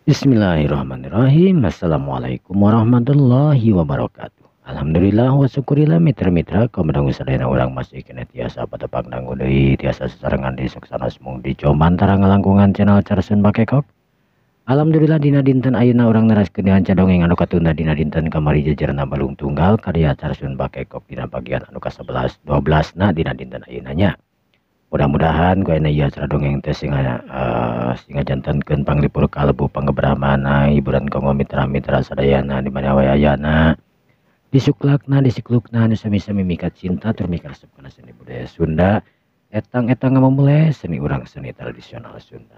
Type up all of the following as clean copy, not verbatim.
Bismillahirrahmanirrahim. Assalamualaikum warahmatullahi wabarakatuh. Alhamdulillah wa syukurillah mitra-mitra kaum sadayana urang masih kena tiasa patepang dangu deui tiasa sesarengan di suksana semung di comantara ngalangkungan channel Carsun Bakekok. Alhamdulillah dina dinten ayeuna urang neraskeun dihanca dongeng anu katunda dina dinten kamari jajarna balung tunggal karya Carsun Bakekok dina bagian anu ka-11 12 na dina dinten ayeuna nya. Mudah-mudahan ku aya ieu acara dongeng teh singa jantankeun panglipur kalebu panggeberamana hiburan kanggo mitra-mitra sadayana di mana wae ayana disuklakna disiklukna anu sami-sami mikat cinta tur mikaresep kana seni budaya Sunda etang-etang mamulai seni urang seni tradisional Sunda.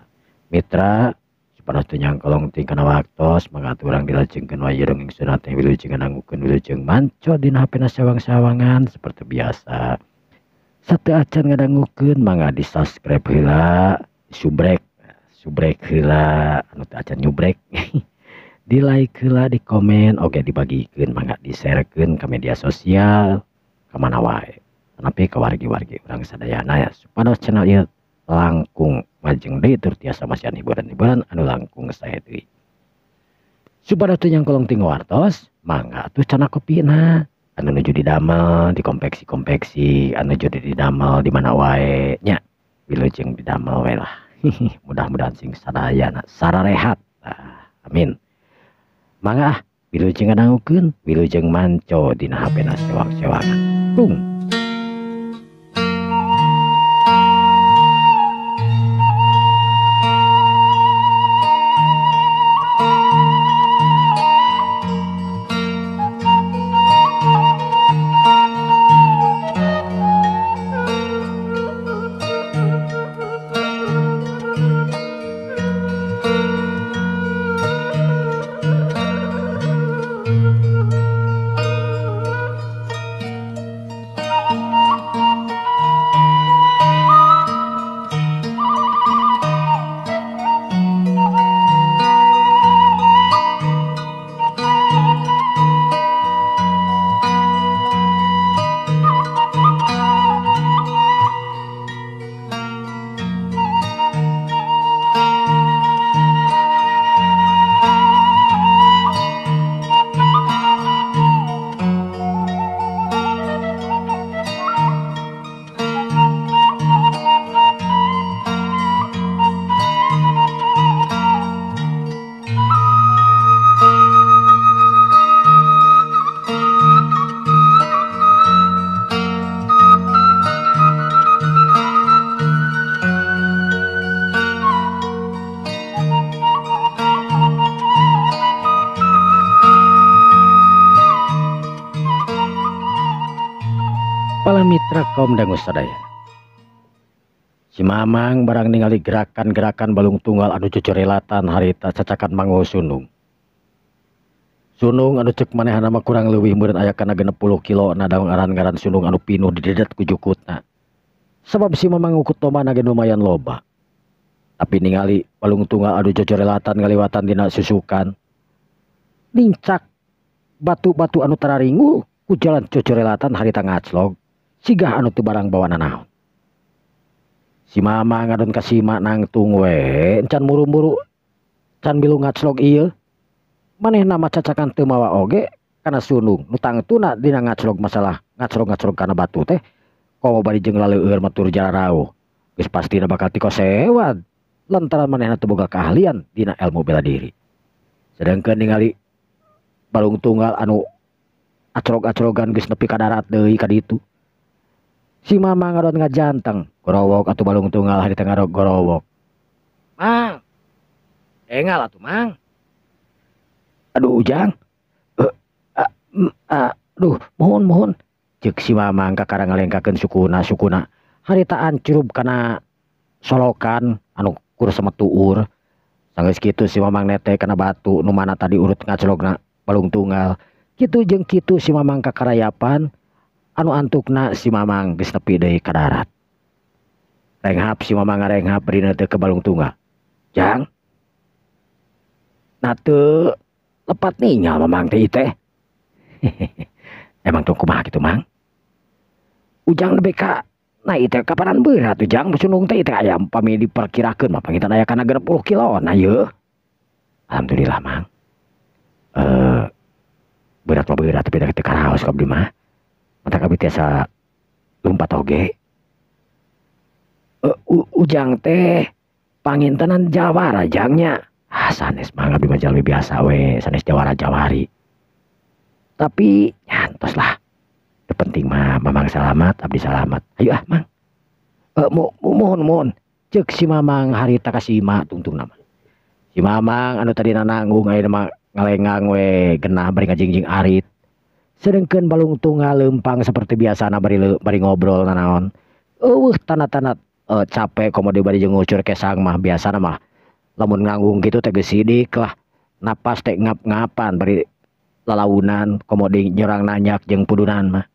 Mitra sapanos teu nyangkolong ting kana waktos mangga urang dilajengkeun wae dongeng Sunda teh wilujeng nanggukeun wilujeng manco dina hapena sawang-sawangan seperti biasa. Satu acan ngadangukeun mangga di subscribe heula, subrek heula anu teu acan nyubrek. Di like heula, di komen, oke dibagikeun mangga di sharekeun ke media sosial ka mana wae. Tapi ka wargi-wargi urang sadayana ya supados channel ieu langkung majeng deui tur tiasa masihan hiburan-hiburan anu langkung sae deui. Supados teu nyangkolong ting wartos, mangga atuh cenah kopina. Anu nuju didamel di konveksi anu nuju didamel di mana wae nya wilujeng didamel wae lah. Mudah-mudahan sing sadayana sararehat. Amin. Mangga wilujeng ngadangukeun wilujeng manco dina hapena sewang-sewangan. Tung. Para mitra kaum dangu sadayana. Si Mamang barang ningali gerakan-gerakan balung tunggal anu cocorelatan harita cacakan mangu Sunung. Sunung anu cek manehna mah kurang leuwih meureun aya kana 60 kilo na daung aran-ngaran Sunung anu pinuh didedet ku jukutna. Sabab si Mamang ukut tomana ge lumayan loba. Tapi ningali balung tunggal anu cocorelatan ngaliwatan dina susukan. Lincak batu-batu anu tararingul ku jalan cocorelatan harita ngaclog. Sigah anu teu barang bawana naon. Si Mamang ngadon ka Sima nangtung we encan muru-muru can milu ngaclog ieu. Manehna mah cacakan teu mawa oge kana Sunung nu tangtuna dina ngaclog masalah ngaclog-ngaclog kana batu teh komo bari jeung laleueur mah tur jararau. Geus pastina bakal ti kosewad lantaran manehna teu boga keahlian dina ilmu bela diri. Sedengkeun ningali balung tunggal anu acrog-acrogan geus nepi ka darat deui ka ditu. Si Mamang ngadon ngajanteng gorowok atuh balung tunggal harita gorowok. Mang, engal atuh Mang. Aduh Ujang, aduh mohon cek si Mamang kakara ngalengkakeun sukuna harita ancrub kana solokan anu kur semetuur. Sanggeus kitu si Mamang nete kana batu nu mana tadi urut ngaclogna balung tunggal. Kitu jeung kitu si Mamang kakarayapan anu antukna si Mamang geus nepi deui ka darat. Renghap si Mamang ngarenghap dina teu ke balung tunggal. Jang. Na teu lepat ninggal Mamang teh teh. Emang tong kumaha kitu Mang? Ujang lebih ka Nah itu kapanan berat tuh jang sunung teh itu ayam pami diperkirakan mah pangitan aya kana 60 kilo nah ye Alhamdulillah mang. Eh berat mah berat tapi da teu karaos ka abdi mah. Mata abdi tiasa lumpat oge. Ujang teh pangintenan jawara jangnya. Ah sanes mah abdi mah jalmi biasa we, sanes jawara jawari. Tapi nyantos lah. Yang penting mah mamang selamat, abdi selamat. Ayo ah mang. Mohon cek si mamang harita kasima tungtung nama. Si mamang anu tadi nanggung ayeuna mah ngalengang we genah bari ngajingjing arit. Sedengkeun balung tunggal lempang seperti biasana bari ngobrol nanaon. Tanda-tanda capek komo bari jeung ngucur kesang mah biasana mah lamun nganggung gitu teh geus sidik lah. Napas teh ngap-ngapan bari lalaunan komo nyerang nanyak jeung pudunan mah.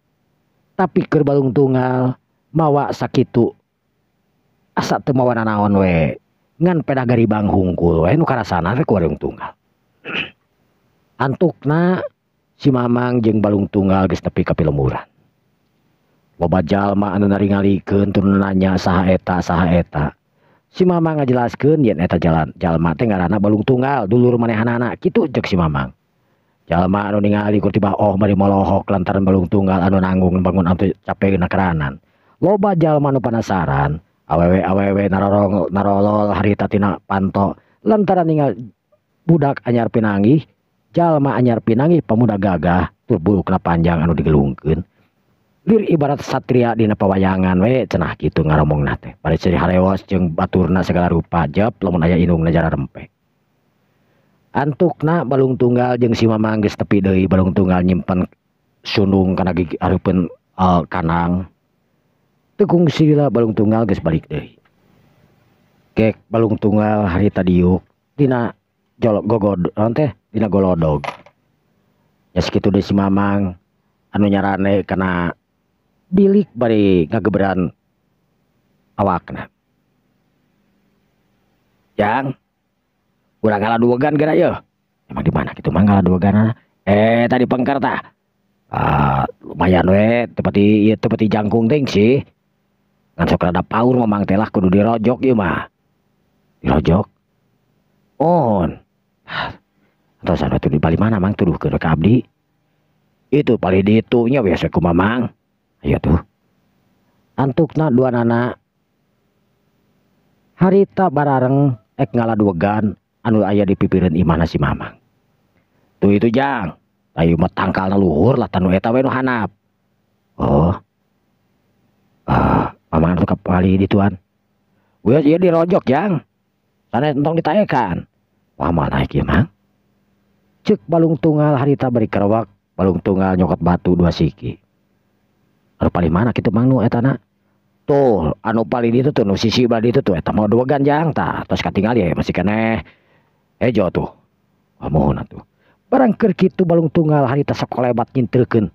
Tapi keur balung tunggal mawa sakitu asa teu mawa nanaon we ngan peda garibang hungkul we nu karasana teh ku balung tunggal. Antukna si mamang jeung balung tunggal geus nepi ka pilemuran. Loba jalma anu naringalikeun tur nanya saha eta. Si mamang ngajelaskeun yen eta jalma teh ngaranna balung tunggal dulur manehanana kitu ceuk si mamang. Jalma anu ningali ku tiba bari molohok lantaran balung tunggal anu nanggung bangun anu capek nakeranan. Loba jalma anu penasaran awewe narolol harita tina panto lantaran ningali budak anyar pinangih. Jalma anyar pinangih pamuda gagah tur bulukna panjang anu digelungkeun. Lir ibarat satria dina pawayangan we cenah kitu ngaromongna teh. Bari ciri harewas jeung baturna segala rupa jep lamun aya indungna jara rempe. Antukna balung tunggal jeung si mamang geus tepi deui balung tunggal nyimpen sundung kana gigi hareupeun kanang. Tekung sila balung tunggal geus balik deui. Kek balung tunggal harita diuk dina dina golodog. Ya sekitu deui si mamang anu nyarane kana bilik bari ngagebran awakna. Jang urang ngaladuegan geura yeuh. Emang di mana kitu mah ngaladueganna? Tadi pengker tah. Lumayan we teu pati jangkung teuing sih. Ngan sok rada paur mamang teh lah kudu dirojok ieu mah. Dirojok. Atau sana tuh di bali mana mang tuduhkeun ka abdi. Itu pali ditu nya biasa ku mamang. Ayo tuh. Antukna dua nana harita barareng ek ngaladuegan anu aya di pipireun imahna si mamang. Tuh itu jang. Ayo mah tangkalna luhur lah tanu eta we nu hanap. Mamang anu kapali dituan. Geus ieu dirojok jang. Sanes entong ditaekan. Wah mah naik ieu mang. Ceuk balung tunggal harita bari kerewak, balung tunggal nyokot batu 2 siki. Anu paling mana kitu mang nu etana? Tuh, anu paling ditu tuh nu sisi badi itu tuh eta mah duegan jang tah. Tos katingal ya masih keneh ejo tuh. Wah mohon atuh. Barang keur kitu balung tunggal harita sok kolebat nyintreukeun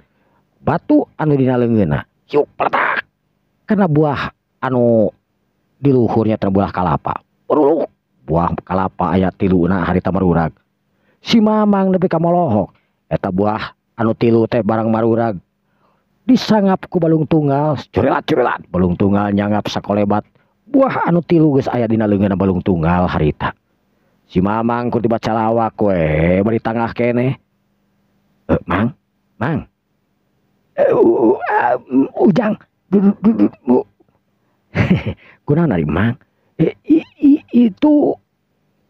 batu anu dina leungeunna. Yuk peletak. Karena buah anu di luhurnya terbuah kalapa. Peruluk buah kalapa aya tiluna harita marurag. Si mamang nepi ka molohok. Eta buah anu tilu teh barang marurag. Disangap ku balung tunggal, curelat balung tunggal nyangap sakolebat. Buah anu tilu geus aya dina leungeunna balung tunggal harita. Si mamang ku tiba calawak we bari tangah keneh. Mang. Ujang. Duduk. Kunaon ari mang? Itu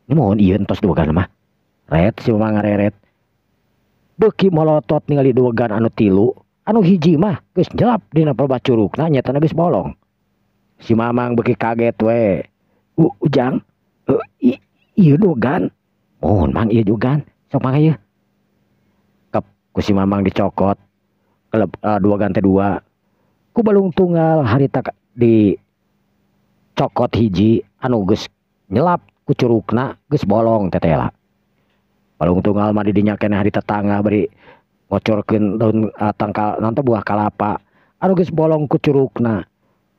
mohon ieu entos duegan mah. Ret si mamang ngareret. Beuki molotot ningali duegan anu tilu, anu hiji mah geus jelap dina perbacurugna nyatana geus bolong. Si mamang beuki kaget we. Ujang. Ieu duegan. Mohon mang ieu duegan. Sok mangga ieu. Kep ku si mamang dicokot. Duegan teh 2. Ku balung tunggal harita di cokot hiji anu geus nyelap ku curugna geus bolong tetela. Balung tunggal mah didinya keneh harita tangah bari ngocorkeun daun tangkal nanti buah kalapa anu geus bolong ku curugna.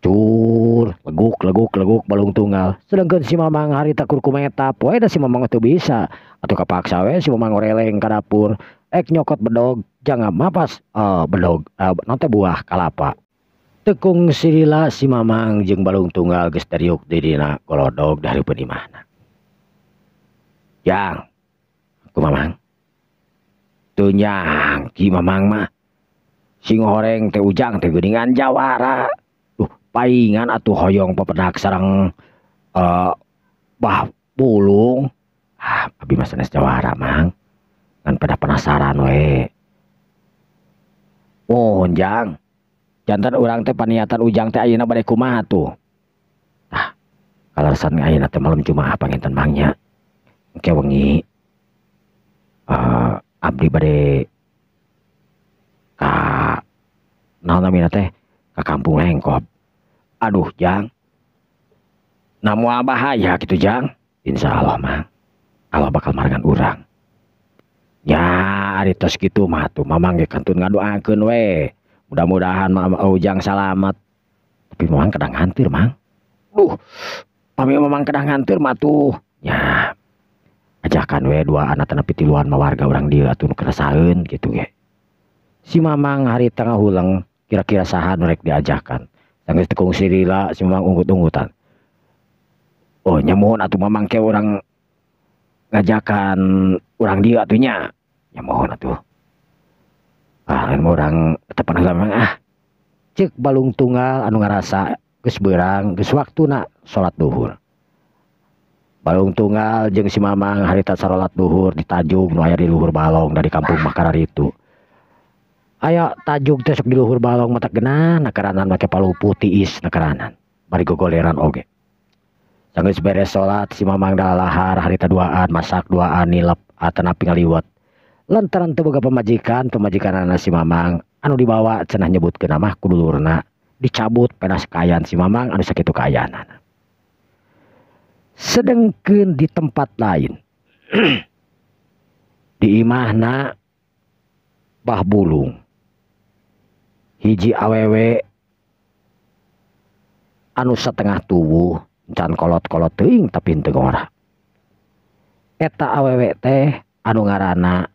Cur, leguk balung tunggal. Sedangkeun si mamang harita kur kumetap we da si mamang teu bisa. Atuh kapaksa we si mamang oreleng ka dapur. Ek nyokot bedog jangan mapas bedog nanti buah kalapa. Tekung silila si mamang jeung balung tunggal geus dariuk di dina golodog dari penimahna. Jang, ku mamang. Tunyang ki mamang mah. Sing horeng teh ujang teh geuningan jawara. Paingan atuh hoyong pepedak sareng bah bulung. Abi mah sanes jawara mang. Kan pada penasaran we. Oh, jang. Jantan urang teh paniatan ujang teh ayeuna bade kumaha tuh. Kalasan ayeuna teh malam Jumaah panginten mangnya. Engke wengi abdi bade ka naon namina teh ka Kampung Lengkop. Aduh jang, namu bahaya gitu jang. Insya Allah mang, Allah bakal marangan urang. Ya ari tos gitu mah tuh mamang ge kantun ngadoakeun we. Mudah-mudahan ujang salamet. Tapi mamang kadang hantir mang. Pami mamang kadang hantir mah tuh. Ya ajakan we dua anak tanah pitiluan mah warga urang dieu atuh nu kerasaeun gitu ge. Si mamang hari tengah hulang kira-kira saha nu rek diajakan. Sanggeus teu kungsi lila si mamang unggut-unggutan. Oh nyamuhun atuh mamang ke orang ngajakan urang dieu atuh nya. Nyamuhun atuh. Lain orang tepan mamang Cek balung tunggal anu ngarasa geus beurang geus waktuna salat duhur. Balung tunggal jeung si mamang harita salat duhur di Tajung nu aya di luhur balong dari Kampung Makarar itu. Aya Tajung teh sok di luhur balong mata genah nakaranan make palupu tiis nakaranan. Bari gogoleran oge. Sanggeus beres salat si mamang dalahar harita duaan masak duaan nilep atanapi ngaliwat. Lantaran teu boga pemajikanana si mamang anu dibawa cenah nyebutkeun mah ku dulurna dicabut pena sekayan si mamang anu sakitu kaayaanana. Sedengkeun di tempat lain di imahna Bah Bulung hiji awewe anu satengah tubuh can kolot-kolot teuing tapi henteu ngora. Eta awewe teh anu ngaranna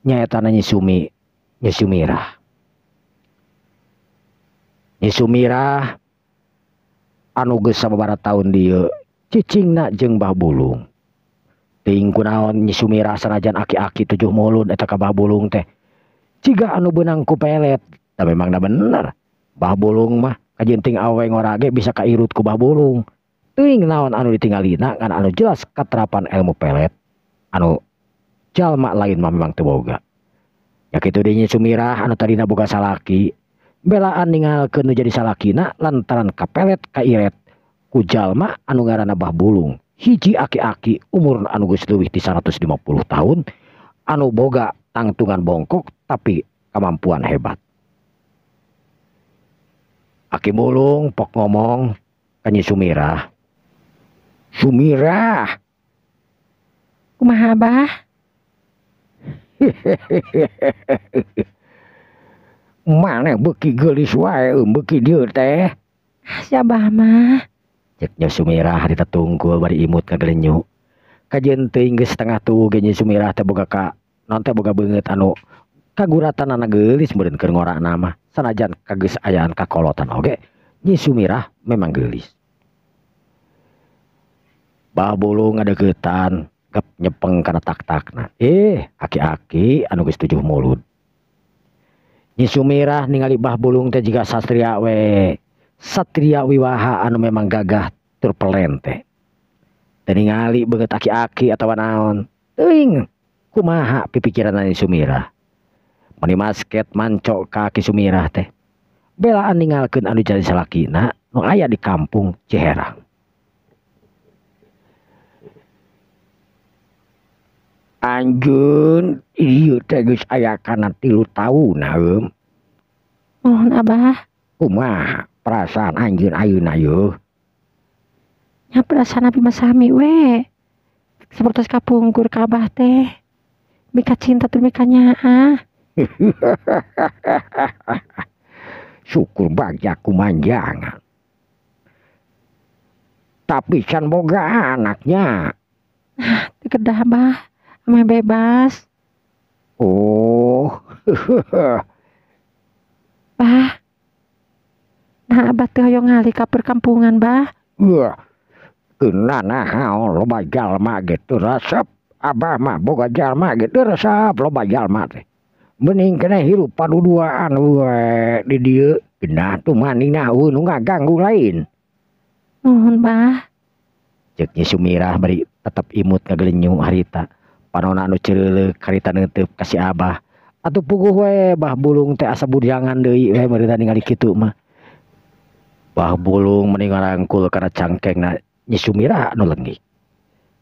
nyaeta Nyi Sumirah. Nyi Sumirah anu geus sababaraha taun dieu cicingna jeung Bah Bulung. Teuing kunaon Nyi Sumirah sanajan aki-aki 7 mulun eta ka Bah Bulung teh ciga anu beunang ku pelet. Da memang da bener. Bah Bulung mah kajenting awewe ngora ge bisa kairut ku Bah Bulung. Teuing naon anu ditinggalina kan anu jelas katerapan ilmu pelet anu jalma lain mah memang teu boga. Ya kitu deui Nyi Sumirah anu tadina boga salaki belaan ninggalkeun nu jadi salakina lantaran kapelet kairet ku jalma anu ngaranna Bah Bulung. Hiji aki-aki umur anu geus leuwih ti 150 tahun anu boga tangtungan bongkok tapi kemampuan hebat. Aki Bulung pok ngomong ka Nyi Sumirah. Sumirah, kumaha Bah? Mana beuki geulis wae beuki dieu teh. Si Abah mah. Cek Nyi Sumirah harita tunggul bari imut ka gelenyu. Kajeun teuing geus setengah tubuh ge Nyi Sumirah teh boga ka naon teh boga beungeut anu kaguratanana geulis meureun keur ngorana mah. Sanajan kageus ayaan kakolotan oge Nyi Sumirah memang geulis. Bah Bulung ngadeuketan gap nyepeng kana tak-takna. Aki-aki anu geus 7 mulud. Nyi Sumirah ningali Bah Bulung teh jiga satria we. Satria wiwaha anu memang gagah tur pelente. Teu ningali beungeut aki-aki atawa naon. Teuing kumaha pipikiran Nyi Sumirah. Mani masket manco ka Ki Sumirah teh. Belaan ninggalkeun anu jadi salakina nu aya di Kampung Ciherang. Anjeun ieu teh geus aya kana 3 taun heum. Mohon Abah. Kumaha perasaan anjeun ayeuna yeuh? Nya perasaan abi mah sami we. Sapertos kapungkur ka Abah teh. Mika cinta tur mika nyaah. Syukur bagja kumanjangan. Tapi can boga anaknya. Teu kedah Abah. Ameh bebas. Oh. Bah. Nah Abah teh hoyong ngali ka perkampungan Bah. Wah. Keunana haon loba jalma gitu resep Abah mah boga jalma ge teu resep loba jalma teh. Mending kena hirup paduduaan we di dieu genah tuh maningna nu ngaganggu lain. Nuhun bah. Ceuk Nyi Sumirah bari tetep imut ngagelenyu harita. Panonna anu ceureuleuh harita neuteup ka si Abah. Atuh puguh we Bah Bulung teh asa bujangan deui we meureuh ningali kitu mah. Bah Bulung mending ngarangkul kana cangkengna Nyi Sumirah anu leungit.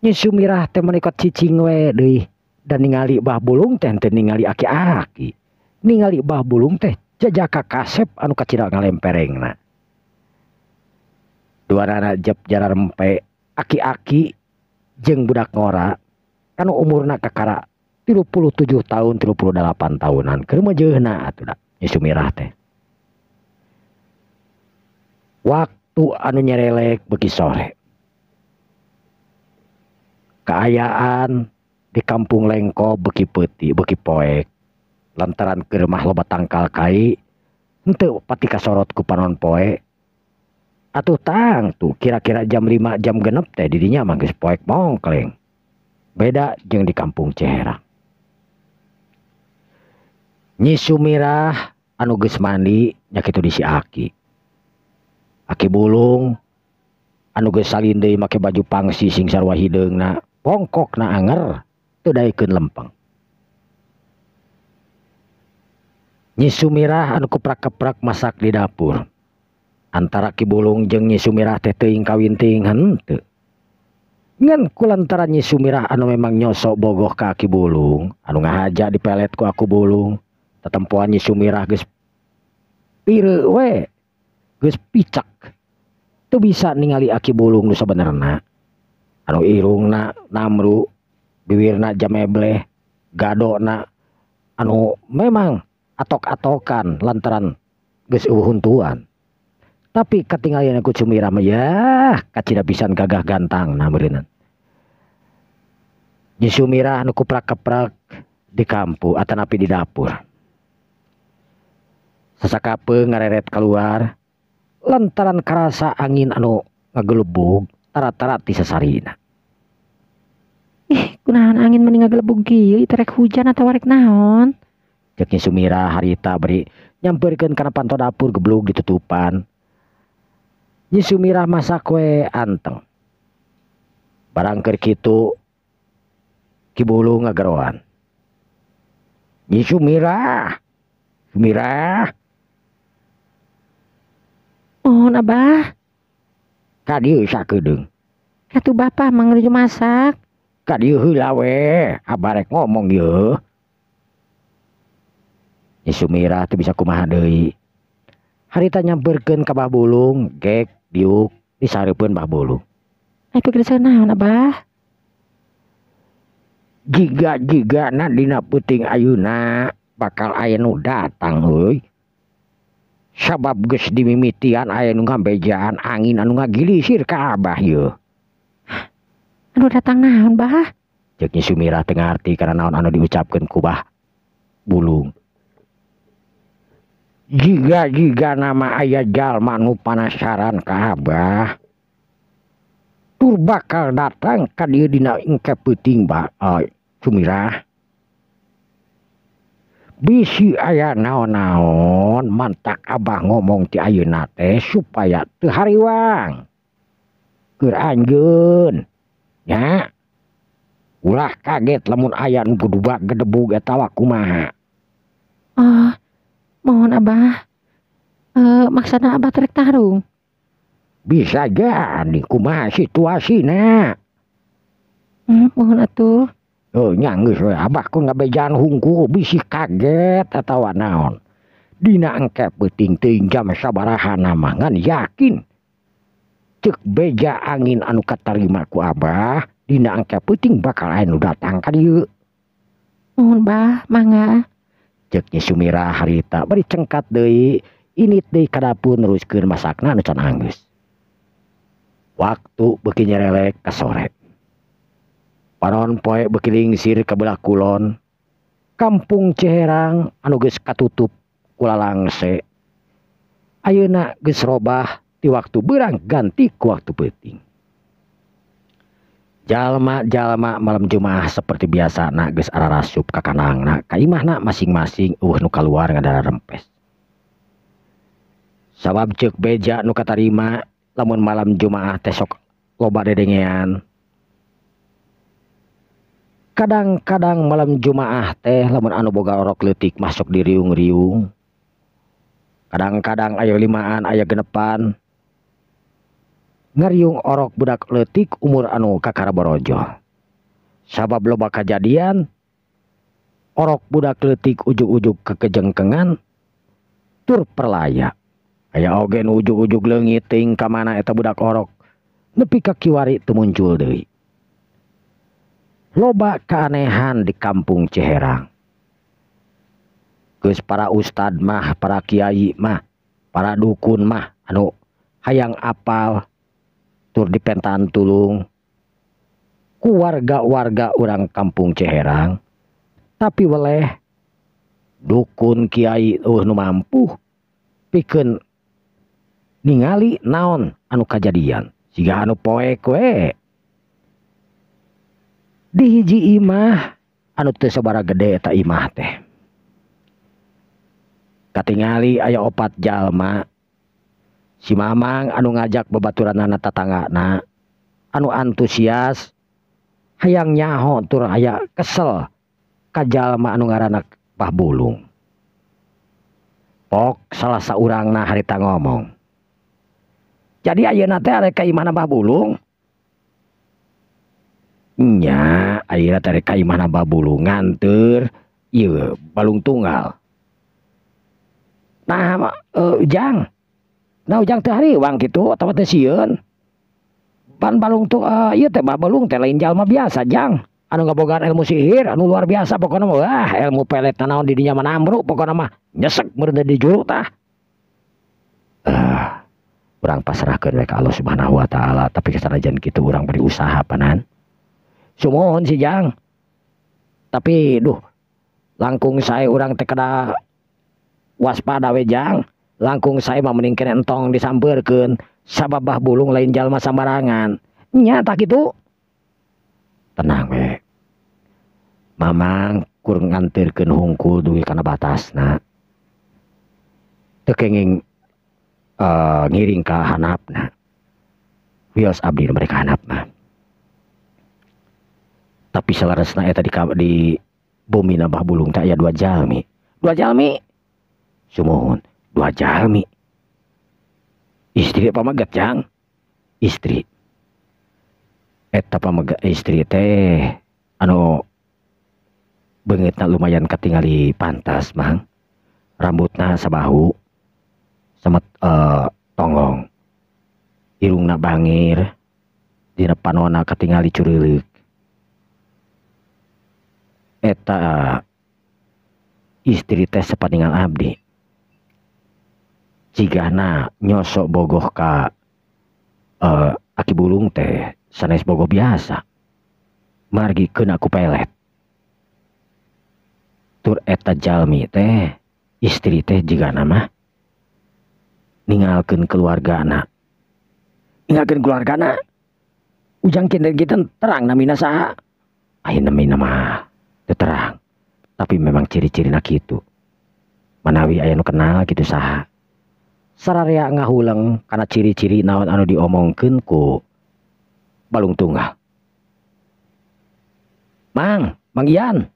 Nyi Sumirah teh menikot cicing we deui. Dan ningali Bah Bulung teh teu ningali aki-aki. Ningali Bah Bulung teh jajaka kasep anu kacida ngalemperengna. Duarana jep jarar rempe aki-aki jeung budak ngora anu umurna kakara 37 tahun 38 tahunan keur meujeunna atuh da Nyi Sumirah teh. Waktu anu nyerelek beuki sore. Kaayaan di kampung Lengko beuki peuti beuki poek. Lantaran keur mah loba tangkal kai henteu pati kasorot ku panon poe. Atuh tang tuh kira-kira jam 5 jam genep teh didinya mah geus poek mongkleng. Beda jeung di kampung Ciherang. Nyi Sumirah anu geus mandi nya kitu di si Aki. Aki Bulung anu geus salin deui make baju pangsi sing sarua hideungna, bongkokna anger teu daekeun lempeng. Nyi Sumirah anu kuprak-keprak masak di dapur. Antara Ki Bulung jeung Nyi Sumirah teh teuing kawinting henteu. Ngan kulantaran Nyi Sumirah anu memang nyosok bogoh ka Ki Bulung, anu ngahaja dipelet ku aku Bulung. Tetempoan Nyi Sumirah geus pireu we, geus picak. Teu bisa ningali Aki Bulung nu sabenerna. Anu irungna namru, bibirna jamebleh, gadona anu memang atok-atokan lantaran geus eueuh huntuan. Tapi katingali aku Sumirah mah ya kacida pisan gagah gantang na meureunna. Nyi Sumirah anu kuprak-keprak di kampung atanapi di dapur. Sasakapeung ngareret keluar lantaran karasa angin anu ngagelebug tara-tara ti sasarina. Ih, kunaon angin mending ngagelebug kieu teh rek hujan atawa rek naon? Ceuk Nyi Sumirah harita beri nyampeurkeun kana panto dapur geblug ditutupan. Nyi Sumirah masak we anteng. Barang keur kitu Ki Bulung ngageroan. Nyi Sumirah. Sumirah. Mohon Abah. Ka dieu sakedeung. Atuh Bapak mangruju masak. Ka dieu heula we, Abah rek ngomong yeuh. Nyi Sumirah teu bisa kumaha deui. Harita nyampeurkeun ka Bah Bulung, gek diuk disareupeun Bah Bulung. Ai pikir naon Abah? Jiga-jigana dina peuting ayeuna bakal aya nu datang heuy. Sabab geus dimimitian aya nu ngabejaan angin anu ngagilisir ka Abah yeuh. Anu datang naon Bah? Ceuk Nyi Sumirah teu ngarti kana naon anu diucapkeun ku Bah Bulung. Jiga nama aya jalma nu panasaran ka Abah. Tur bakal datang ka dieu dina engke peuting Sumirah. Bisi aya naon-naon mantak Abah ngomong ti ayeuna teh supaya teu hariwang. Keur anjeun. Nya. Ulah kaget lamun aya nu gedubak gedebug eta kumaha. Oh, mohon Abah. Maksana Abah trek tarung. Bisa jadi kumaha situasina. Mohon atuh. Oh nyanggeus we Abah kun ngabejaan hungkul bisi kaget atawa naon. Dina engke peuting teuing jam sabaraha mah ngan yakin. Ceuk beja angin anu katarima ku Abah dina engke peuting bakal aya nu datang ka dieu. Mohon Bah, mangga. Ceuk Nyi Sumirah harita bari cengkat deui init deui ka dapur neruskeun masakna anu can anggeus. Waktu beuki nyerelek ka sore. Panon poe beuki lingsir ka belah kulon. Kampung Ciherang anu geus katutup ku lalangse. Ayeuna geus robah ti waktu beurang ganti ku waktu peuting. Jalma-jalma malam Jumaah seperti biasa nak geus ararasup ka kanangna ka imahna masing-masing nu kaluar ngadara rempes. Sabab ceuk beja nu katarima lamun malam Jumaah teh sok loba dedengean. Kadang-kadang malam Jumaah teh lamun anu boga orok leutik masuk di riung-riung. Kadang-kadang aya 5an aya 6an ngariung orok budak leutik umur anu kakara borojo. Sabab loba kajadian orok budak leutik ujug-ujug kekejengkengan tur perlaya. Aya oge nu ujug-ujug leungit teuing ka mana eta budak orok nepi ka kiwari teu muncul deui. Loba keanehan di kampung Ciherang. Geus para ustad mah, para kiai mah, para dukun mah anu hayang apal tur dipentaan tulung ku warga-warga urang kampung Ciherang, tapi weleh dukun kiai nu mampu pikeun ningali naon anu kajadian siga anu poek we. Di hiji imah anu teu sabaraha gede eta imah teh katingali aya 4 jalma. Si mamang anu ngajak babaturanana tatanggana anu antusias hayang nyaho tur aya kesel ka jalma anu ngaranna Pah Bulung. Pok salah saurangna harita ngomong, jadi ayeuna teh arek ka imahna Pah Bulung? Nya ayeuna teh arek ka imahna Pah Bulung nganteur ieu balung tunggal. Nah Ujang, nah Ujang teh hariwang kitu atawa teh sieun. Pan balung tuh ieu teh Pah Bulung teh lain jalma biasa Jang. Anu ngabogaan ilmu sihir anu luar biasa pokona mah ilmu pelet naon di dinya mah ambruk pokona mah nyesek meureun di juru tah. Urang pasrahkeun we ka Allah Subhanahu wa taala, tapi kasanajan kitu urang beri usaha panan. Sumohon si Jang. Tapi langkung sae urang teh kada waspada we Jang. Langkung sae mah mending kene entong disampeurkeun sabab Pah Bulung lain jalma sambarangan. Nya tah kitu. Tenang we. Mamang kurang nganterkeun hungkul dugi kana batasna. Teu kenging ngiring ka handapna. Wios abdi nu mereka handap mah. Tapi salaresna eta di bumi Pah Bulung teh aya 2 jalmi. 2 jalmi. Sumohon, 2 jalmi. Istri pamaget Jang. Istri. Eta pamaget istri teh anu beungeutna lumayan katingali pantas Mang. Rambutna sabahu. Semet tonggong. Irungna bangir. Dina panonna katingali cureuleuk. Eta istri teh sapaninggal abdi. Cigana nyosok bogoh ka Aki Bulung teh sanes bogoh biasa. Margi keuna ku pelet. Tur eta jalmi teh istri teh jigana mah ninggalkeun keluargana. Ninggalkeun keluargana. Ujang kinder kita terang namina saha? Ayeuna namina mah teu terang. Tapi memang ciri-cirina kitu. Manawi aya nu kenal kitu saha. Sararea ngahuleng kana ciri-ciri naon anu diomongkeun ku balung tunggal. Mang Ian.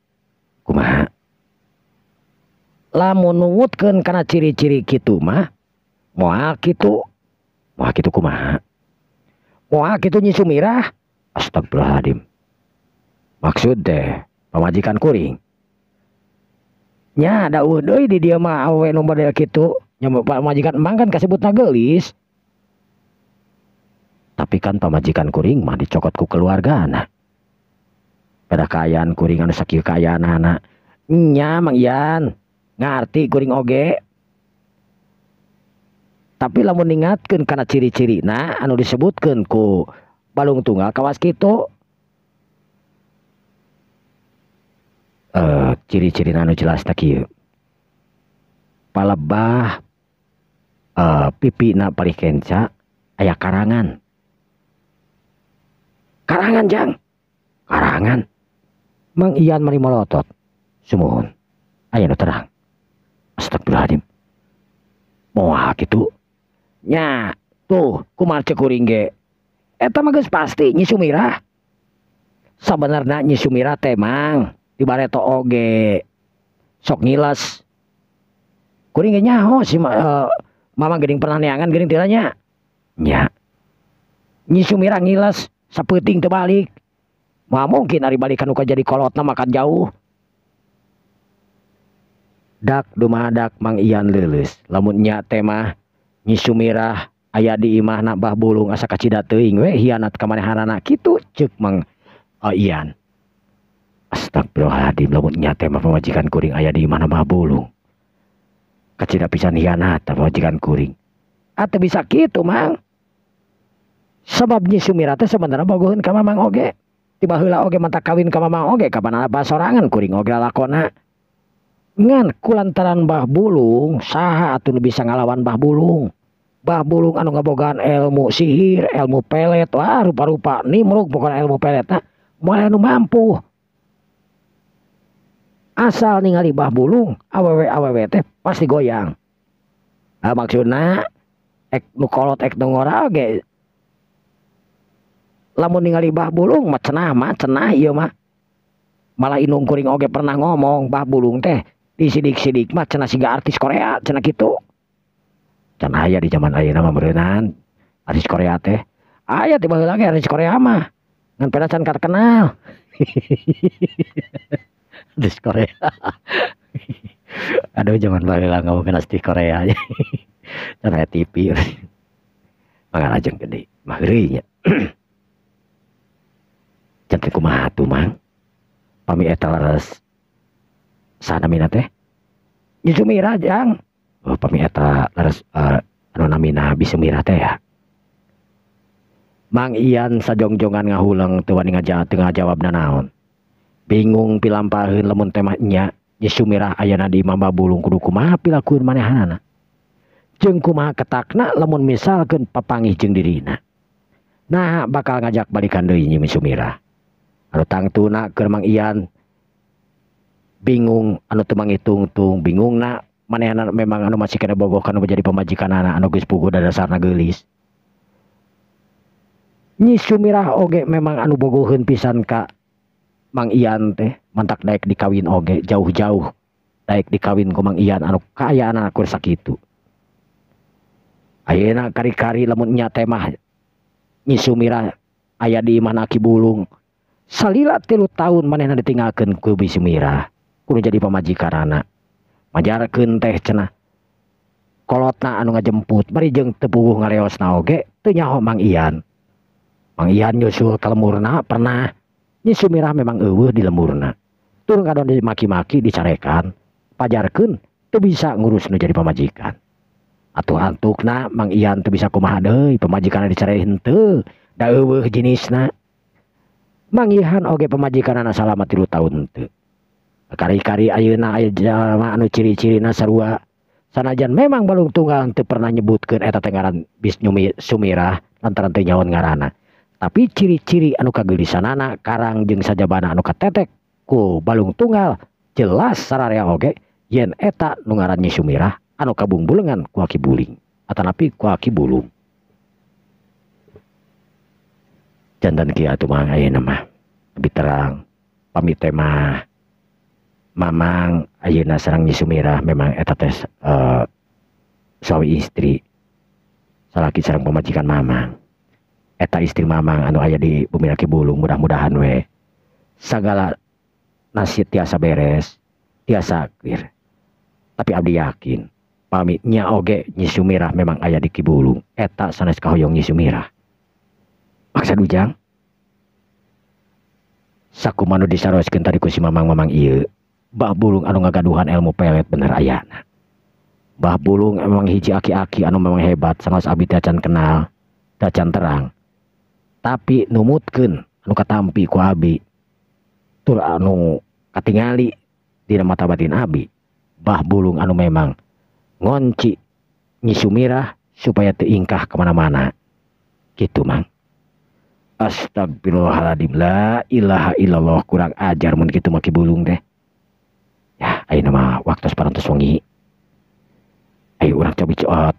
Kumaha? Lamun nungutkeun kana ciri-ciri kitu mah moal kitu kumaha? Moal kitu Nyi Sumirah. Astagfirullahaladzim. Maksud teh pamajikan kuring. Nya dauh deui di dieu mah awewe nu model kitu. Nya pamajikan emang kan kasebutna geulis. Tapi kan pamajikan kuring mah dicokot ku keluargana. Pada kaayaan kuring anu sakieu kaayaanana. Nya Mang Ian, ngarti kuring oge. Tapi lamun ningatkeun kana ciri-cirina anu disebutkeun ku balung tunggal kawas kitu. Ciri-cirina anu jelas teh kieu. Palebah pipina palih kenca aya karangan. Karangan Jang. Karangan. Mang Ian mari melotot. Sumuhun. Aya nu terang. Astagfirullahaladzim. Moal kitu. Nya, tuh kumaha cek kuring ge. Eta mah geus pasti Nyi Sumirah. Sabenerna Nyi Sumirah teh mang dibareto oge. Sok ngiles. Kuring ge nyaho si Mamang geuning pernah neangan geuning teu nya. Nya. Nyi Sumirah ngiles sapeuting teu balik. Moal mungkin ari balikan uka jadi kolotna makan jauh. Dak dumadak Mang Ian leuleus. Lamun nya teh mah Nyi Sumirah aya di imahna Mbah Bulung asa kacida teuing we hianat ka manehanana kitu ceuk Mang Ian. Astagfirullahaladzim, lamun nya teh mah pamajikan kuring aya di imahna Mbah Bulung. Kacida pisan hianat pamajikan kuring. Atuh bisa kitu Mang. Sebab Nyi Sumirah teh sebenarnya bogoheun ka Mamang oge. Tiba heula oge manta kawin ka Mamang oge kapanana basorangan kuring oge lalakona. Ngan kulantaran Mbah Bulung saha atuh nu bisa ngalawan Mbah Bulung. Mbah Bulung anu ngabogaan ilmu sihir, ilmu pelet, wah rupa-rupa nimrug pokona ilmu pelet moal anu mampu. Asal ningali Mbah Bulung awewe teh pasti goyang. Maksudna ek nu kolot ek nu ngora oge. Lamun ningali Mbah Bulung mah cenah ieu mah. Malah inung kuring oge pernah ngomong Mbah Bulung teh di sidik-sidik mah cenah siga artis Korea cenah kitu. Can aya di zaman ayeuna mah beureunan artis Korea teh. Aya tiba heula ge artis Korea mah. Ngan peda can terkenal. Artis Korea. Aduh zaman baheula ngomongkeun artis Korea. Can aya TV. Mangarajeng gede. Mah heureuy nya. Can teh kumaha atuh Mang? Pami eta leres sanamina teh Nyi Sumirah Jang. Oh pami eta leres anu namina Bisumirah teh ya. Mang Ian sajongjongan ngahuleng teu wani ngajawabna naon. Bingung pilampaheun lamun teh mah nya Nyi Sumirah ayana di Imah Mbah Bulung kudu kumaha pilakueun manehanana. Jeung kumaha ketakna lamun misalkeun papanggih jeung dirina. Nah bakal ngajak balikan deui Nyi Sumirah. Anu tangtuna keur Mang Ian bingung anu teu mangitung-tung, bingungna manehna memang anu masih kena bogoh kana jadi pamajikanana anu geus puguh dasarna geulis. Nyi Sumirah oge memang anu bogoheun pisan ka Mang Ian teh, mantak daek dikawin oge jauh-jauh. Daek dikawin ku Mang Ian anu kaayaanna keur sakitu. Ayeuna kari-kari lamun nya teh mah Nyi Sumirah aya di imahna Ki Bulung. Salila 3 tahun manehna ditinggalkeun ku Bisumirah. Kudu jadi pamajikanana. Majarkeun teh cenah. Kolotna anu ngajemput bari jeung teu puguh ngareosna oge teu nyaho Mang Ian. Mang Ian nyusul ka lemurna pernah. Nyi Sumirah memang eueuh di lemurna. Tur ngadon dimaki-maki dicarekan. Pajarkeun teu bisa ngurus nu jadi pamajikan. Atuh antukna Mang Ian teu bisa kumaha deui pamajikanna dicarehin teu. Da eueuh jenisna. Mang Ian oge pamajikanana salama 3 tahun teu. Kari-kari ayeuna aya jalma anu ciri-cirina sarua. Sanajan memang balung tunggal teu pernah nyebutkeun eta teh ngaran Sumirah lantaran teu nyaon ngaranna. Tapi ciri-ciri anu kageulisanana karang jeung sajabana anu katetek ku balung tunggal jelas sararea oge yen eta nu ngaran Nyi Sumirah anu kabungbulengan ku Ki Buling atanapi ku Ki Bulung. Jantan kieu atuh mah ayeuna mah lebih terang pamit teh mah Mamang ayeuna sareng Nyi Sumirah memang eta teh suami istri salaki sareng pamajikan Mamang. Eta istri Mamang anu aya di Bumi Ki Bulung mudah-mudahan we sagala nasib tiasa beres tiasa clear. Tapi abdi yakin pami nya oge Nyi Sumirah memang aya di Ki Bulung eta sanes kahoyong Nyi Sumirah. Maksud ujang sakumaha nu disaroeskeun tadi ku si Mamang ieu Mbah Bulung anu ngagaduhan ilmu pelet bener ayana. Mbah Bulung emang hiji aki-aki anu memang hebat sangat abdi teh can kenal teh can terang. Tapi numutkeun anu katampi ku abi tur anu katingali dina mata batin abi. Mbah Bulung anu memang ngonci Nyi Sumirah supaya teu ingkah kemana-mana. Gitu Mang. Astagfirullahaladzim, la ilaha illallah, kurang ajar mun kitu maki bulung teh. Ya, ayeuna mah waktu parantos wengi. Ayo urang cobi coot.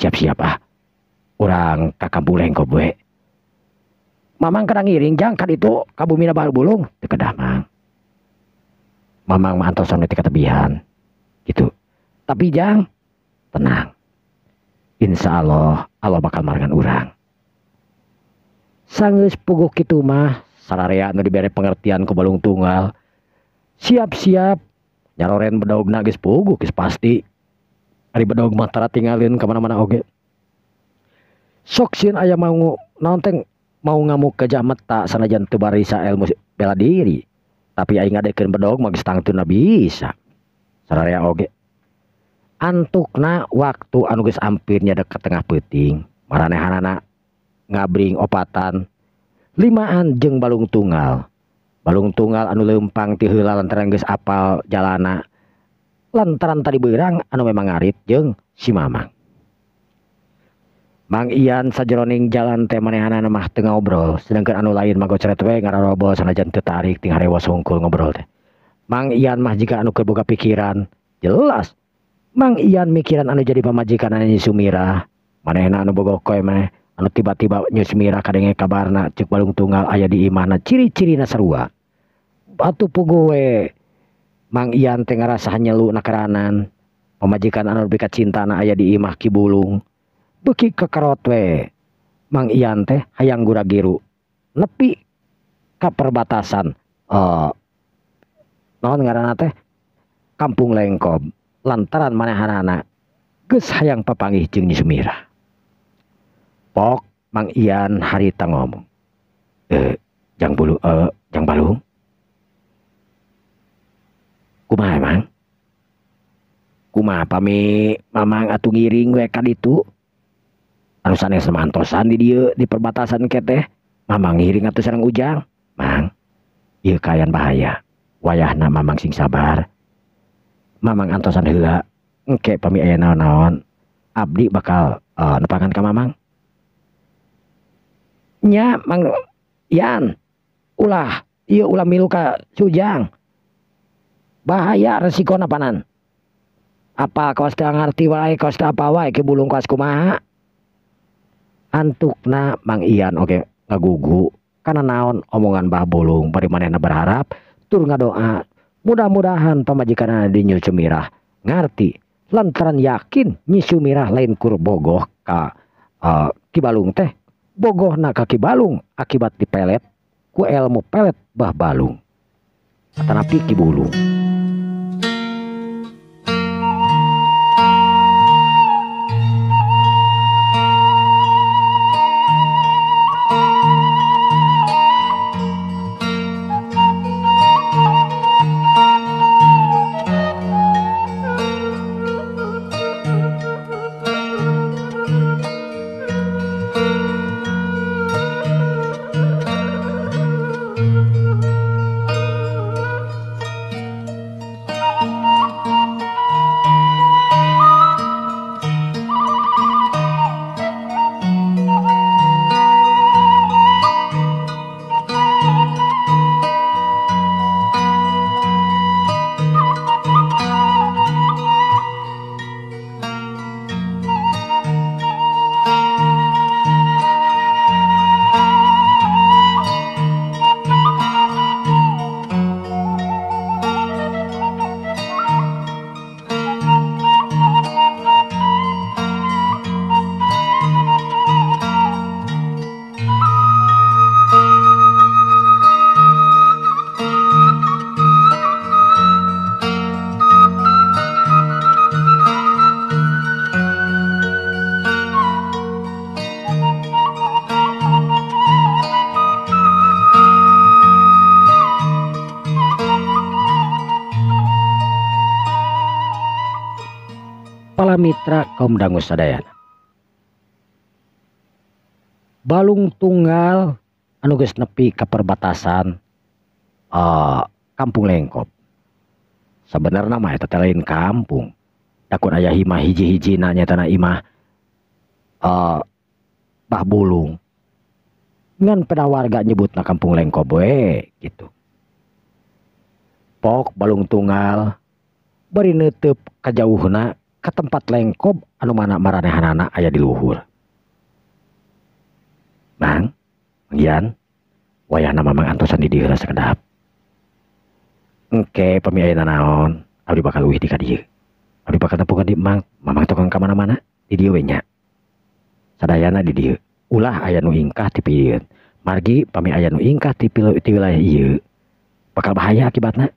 Siap-siap ah. Urang ka kampung Lengkop we. Mamang kada ngiring jang kan itu ka bumina bahal bulung. Teu kedah mang. Mamang mah antosan teh katebihan. Gitu. Tapi jang tenang. Insya Allah Allah bakal marangan urang. Sanggeus puguh kitu mah sararea nu dibere pengertian ku balung tunggal. Siap-siap nyaroren bedaugna geus puguh geus pasti. Ari bedaug mah tara tinggalin ka mana-mana oge. Sok sieun aya mau naon teh mau ngamuk ke jameta sanajan teu barisa ilmu bela diri. Tapi aing ngadekeun bedaug mah geus tangtuna bisa. Sararea oge. Antukna waktu anu geus ampir nya deket tengah peuting, maranehanana ngabring opatan limaan jeung balung tunggal. Balung tunggal anu leumpang ti heula lantaran geus apal jalana. Lantaran tadi beurang anu memang ngarit jeung si Mamang. Mang Ian sajeroning jalan teh manehanana mah teu ngobrol, sedangkeun anu lain mah gocret we ngararobol sanajan teu tarik ting harewas hungkul ngobrol teh. Mang Ian mah jika anu keur boga pikiran, jelas Mang Ian mikiran anu jadi pamajikan anu Sumira. Manehna anu boga koe maneh anu tiba-tiba Nyi Sumira kadenge kabarna ceuk balung tunggal aya di imahna ciri-cirina sarua. Batu puguh we Mang Ian teh ngarasa hanyelu nakaranan. Pamajikan anu lebih kacintana aya di imah Ki Bulung. Beuki kekerot we Mang Ian teh hayang gura-giru nepi ka perbatasan naon ngaranna teh Kampung Lengkop. Lantaran manehanana geus hayang papanggih jeung Nyi Sumira. Pok Mang Ian harita ngomong. Jang balung. Kumaha emang? Kumaha pami Mamang atuh ngiring we ka ditu? Anu sanes semantosan di dieu di perbatasan keteh. Mamang ngiring atuh sareng Ujang. Mang, ieu kayan bahaya. Wayahna Mamang sing sabar. Mamang antosan heula engke pami aya naon-naon abdi bakal nepangan ka Mamang. Nya Mang Ian ulah ieu ulah milu ka Sujang. Bahaya resikona panan. Apa kaos teu ngarti wae kaos teu apa wae Ki Bulung kaos kumaha. Antukna Mang Ian oge ngagugu kana naon omongan Mbah Bulung bari manehna berharap tur ngadoa mudah-mudahan pamajikanna di Nyi Sumira ngarti lantaran yakin Nyi Sumira lain kur bogoh ka Ki Balung teh bogohna ka Ki Balung akibat dipelet ku ilmu pelet Mbah Balung atanapi Ki Bulung. Para mitra kaum dangu sadayana. Balung tunggal anu geus nepi ka perbatasan Kampung Lengkop. Sebenarnya mah eta teh lain kampung. Takun aya himah hiji-hijina nyatana imah Mbah Bulung. ngan pada warga nyebutna kampung Lengkob we gitu. Pok balung tunggal bari neuteup kajauhna ke tempat Lengkob anu mana maranehanana aya di luhur. Mang, Mangyan, wayahna mamang antosan di dieu rasa kedap. Engke pami ayeuna naon, abdi bakal uih di ka dieu. Abdi bakal tempukan di Mang, mamang tukang ka mana-mana di dieu we nya. Sadayana di dieu. Ulah aya nu ingkah ti pieun. Margi pami aya nu ingkah ti wilayah ieu, bakal bahaya akibatna.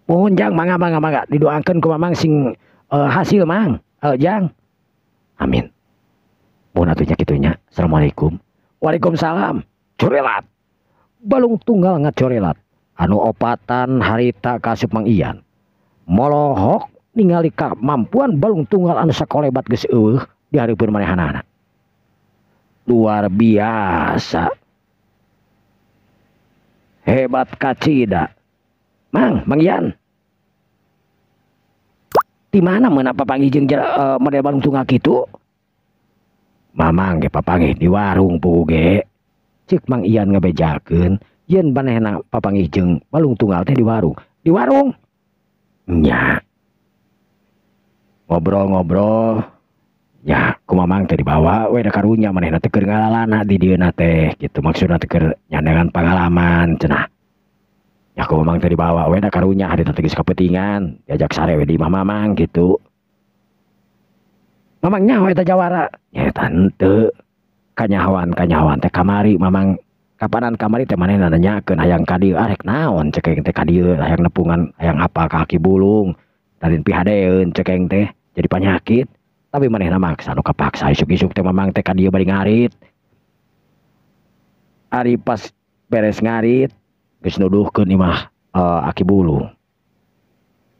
Mohon jang mangga didoakeun ku mamang sing hasil mang. Jang. Amin. Mohon atuh nya kitu nya. Assalamualaikum. Waalaikumsalam. Corelat. Balung tunggal ngacorelat. Anu opatan harita kasep Mang Ian. Molohok ningali kamampuan balung tunggal anu sakolebat geus eueuh di hareupeun manehanana. Luar biasa. Hebat kacida. Mang Ian. Di mana meuna papanggih jeung model balung tunggal kitu? Mamang ge papanggih di warung pugu ge. Cik Mang Ian ngabejakeun yen manehna papanggih jeung balung tunggal teh di warung. Di warung? Nya. Ngobrol-ngobrol. Ya, ku mamang teh dibawa we da karunya manehna teh keur ngalalana di dieuna teh gitu. Maksudna teh keur nyandangan pengalaman cenah. Ya ku mamang teh dibawa we da karunya harita teh geus kapentingan, diajak sare we di imah mamang gitu. Mamang nyaho eta jawara? Ya eta henteu. Kanyahoan teh kamari mamang kapanan kamari teh manehna nanyakeun hayang ka dieu arek naon cekeng teh ka dieu hayang nepungan hayang apa ka Aki Bulung. Darin pihadeun cekeng teh jadi penyakit. Tapi manehna maksa nu kapaksa isuk-isuk teh mamang teh ka dieu bari ngarit. Ari pas beres ngarit geus nuduhkeun imah Aki Bulung.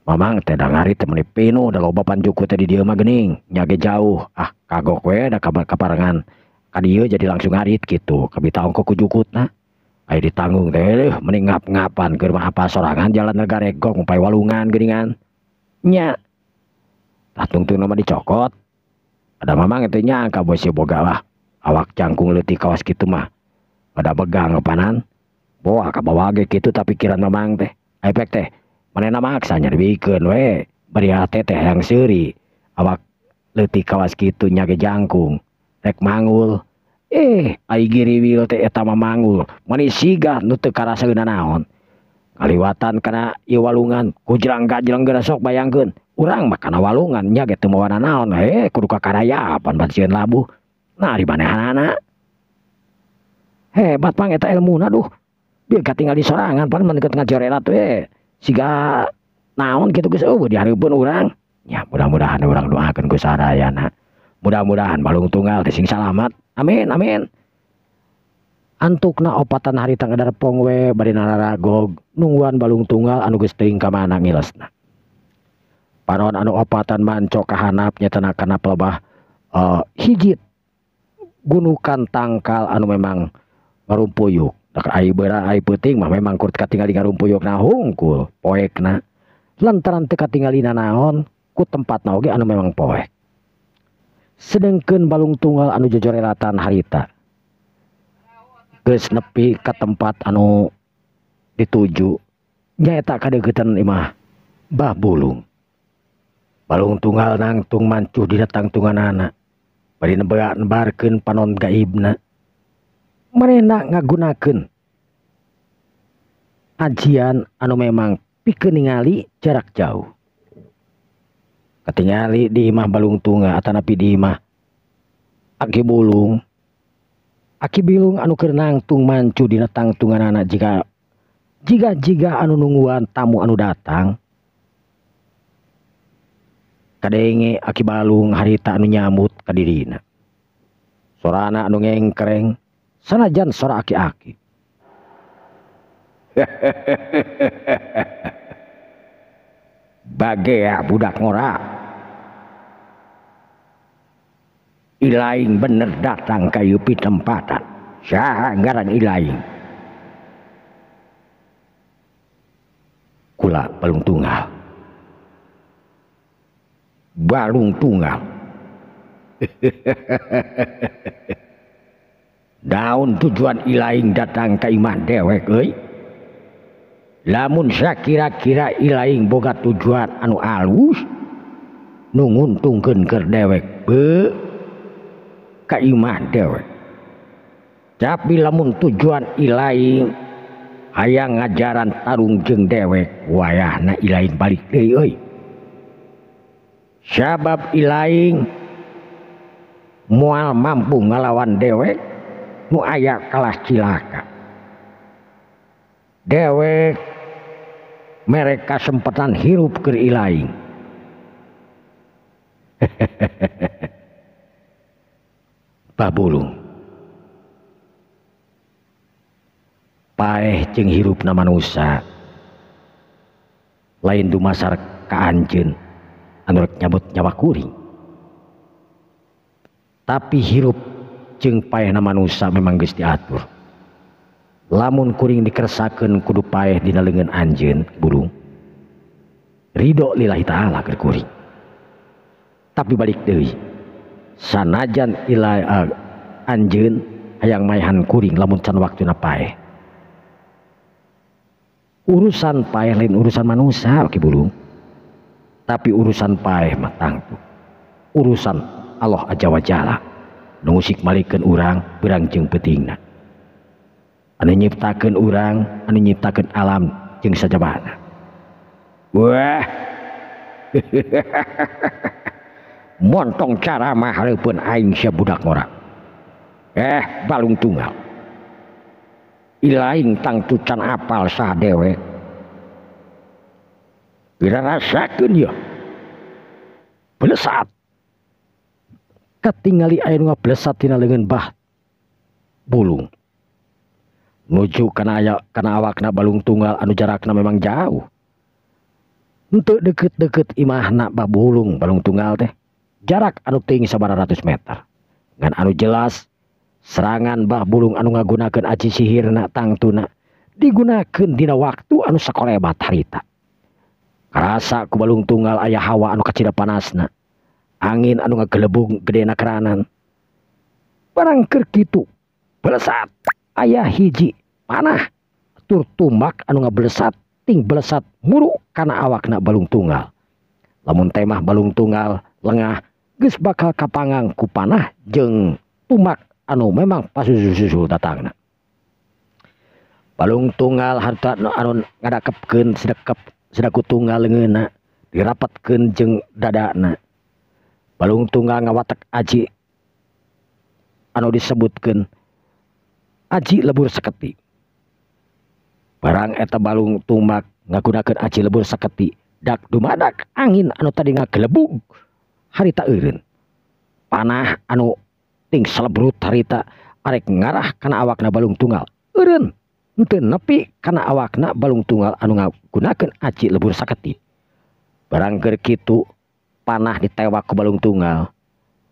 Mamang teh da ngarit teh meuni pinu da loba panjuku teh di dieu mah geuning, nya ge jauh. Ah kagok we da kaparengan ka dieu jadi langsung ngarit kitu. Kabita ongko ku jukutna. Aya ditanggung teh mending ngap-ngapan keur mah apa sorangan jalan Nagaregok umpay walungan geuningan. Nya. Tah tungtung mah dicokot. Ada mamang itu nyangka bos boga lah awak cangkung leutik kawas kitu mah pada begang panan boa ka bawa ge kitu tapi pikiran mamang teh efek teh manehna maksa nyarbikeun we bari hate teh hayang seuri awak leutik kawas kitu nya ge jangkung rek mangul ai giriwil teh eta mah mangul manis siga nu teu karasaeuna naon kaliwatan kana ieu walungan ku jrang-jrang geura sok bayangkeun urang mah kana walungan nya ge teu mawana naon kudu ka karayaapan ban sieun labuh nah di manehanana hebat pang eta ilmuna duh bieu katinggal di sorangan pan mun ngajorelat we siga naon kitu geus eueuh di hareupeun urang nya mudah-mudahan urang doakeun ku sadayana mudah-mudahan balung tunggal teh sing salamat amin antukna opatan harita ngadarpong we bari nararagog nungguan balung tunggal anu geus teuing ka mana ngilesna. Panon anu opatan manco kahanap nyatana kana pelebah hijit gunukan tangkal anu memang ngarumpuyuk. Dak ai beura ai peuting mah memang kur katingali ngarumpuyuk na hungkul poekna. Lantaran teu katinggalina naon ku tempatna oge anu memang poek. Sedengkeun balung tunggal anu jojorelatan harita geus nepi ka tempat anu dituju nyaeta kadeukeuten imah Mbah Bulung. Balung tunggal nangtung mancuh di datang tunganana bari nebarkeun panon gaibna marena ngagunakeun ajian anu memang pikeun ningali jarak jauh katingali di imah balung tunggal atanapi di imah Aki Bulung anu keur nangtung mancuh di datang tunganana jika anu nungguan tamu anu datang kadenge Aki Balung harita anu nyambut ka dirina. Sorana anu ngengkreng sanajan sora aki-aki. Bagea budak ngora. Ilaing bener datang ka ieu pitempatan. Saha ngaran ilaing? Kula balung tunggal. Balung tunggal. daun tujuan ilaing datang ka imah dewek euy. Lamun sakira-kira ilaing boga tujuan anu alus nu nguntungkeun keur dewek be ka imah dewek. Tapi lamun tujuan ilaing hayang ngajaran tarung jeung dewek wayahna ilaing balik deui euy. Sabab ilaing moal mampu ngalawan dewek nu aya kalah cilaka. Dewek mere kasempatan hirup keur ilaing. Babulung paeh jeung hirupna manusia lain dumasar ka anjeun anu rek nyabut nyawa kuring. Tapi hirup jeung paehna manusia memang geus diatur. Lamun kuring dikersakeun kudu paeh dina leungeun anjeun burung ridho lillahi ta'ala keur kuring. Tapi balik deui sanajan anjeun hayang maehan kuring lamun can waktuna paeh, urusan paeh lain urusan manusia ki burung. Tapi urusan paeh mah tangtu urusan Allah Azza wa Jalla nu ngusik malikeun urang beurang jeung peutingna, anu nyiptakeun urang, anu nyiptakeun alam jeung sajabana. Wah montong cara mah hareupeun aing sia budak ngora. Balung tunggal ilaing tangtu can apal saha dewek dirasakeun ya belesat katingali aya nu ngablesat tina leungeun bah bulung nuju kana awakna balung tunggal anu jarakna memang jauh. Henteu deket-deket imahna bah bulung balung tunggal teh jarak anu teuing sabaratus meter. Ngan anu jelas serangan bah bulung anu ngagunakeun aji sihirna tangtuna digunakeun dina waktu anu sakolebat harita. Karasa ku balung tunggal aya hawa anu kacida panasna, angin anu ngagelebung gedena keranan. Barang keur kitu belesat aya hiji panah tur tumbak anu ngablesat ting belesat muru kana awakna balung tunggal. Lamun temah balung tunggal lengah geus bakal kapangang ku panah jeung tumbak anu memang pasusul datangna. Balung tunggal harta anu ngadakepkeun sedaku tunggal leungeunna dirapatkeun jeung dadana. Balung tunggal ngawatek aji anu disebutkeun aji lebur saketi. Barang eta balung tumbak ngagunakeun aji lebur saketi dak dumadak angin anu tadi ngagelebug harita eureun. Panah anu ting salebrut harita arek ngarah kana awakna balung tunggal eureun henteu nepi kana awakna balung tunggal anu ngagunakeun aji lebur saketi. Barang keur kitu panah ditewak ku balung tunggal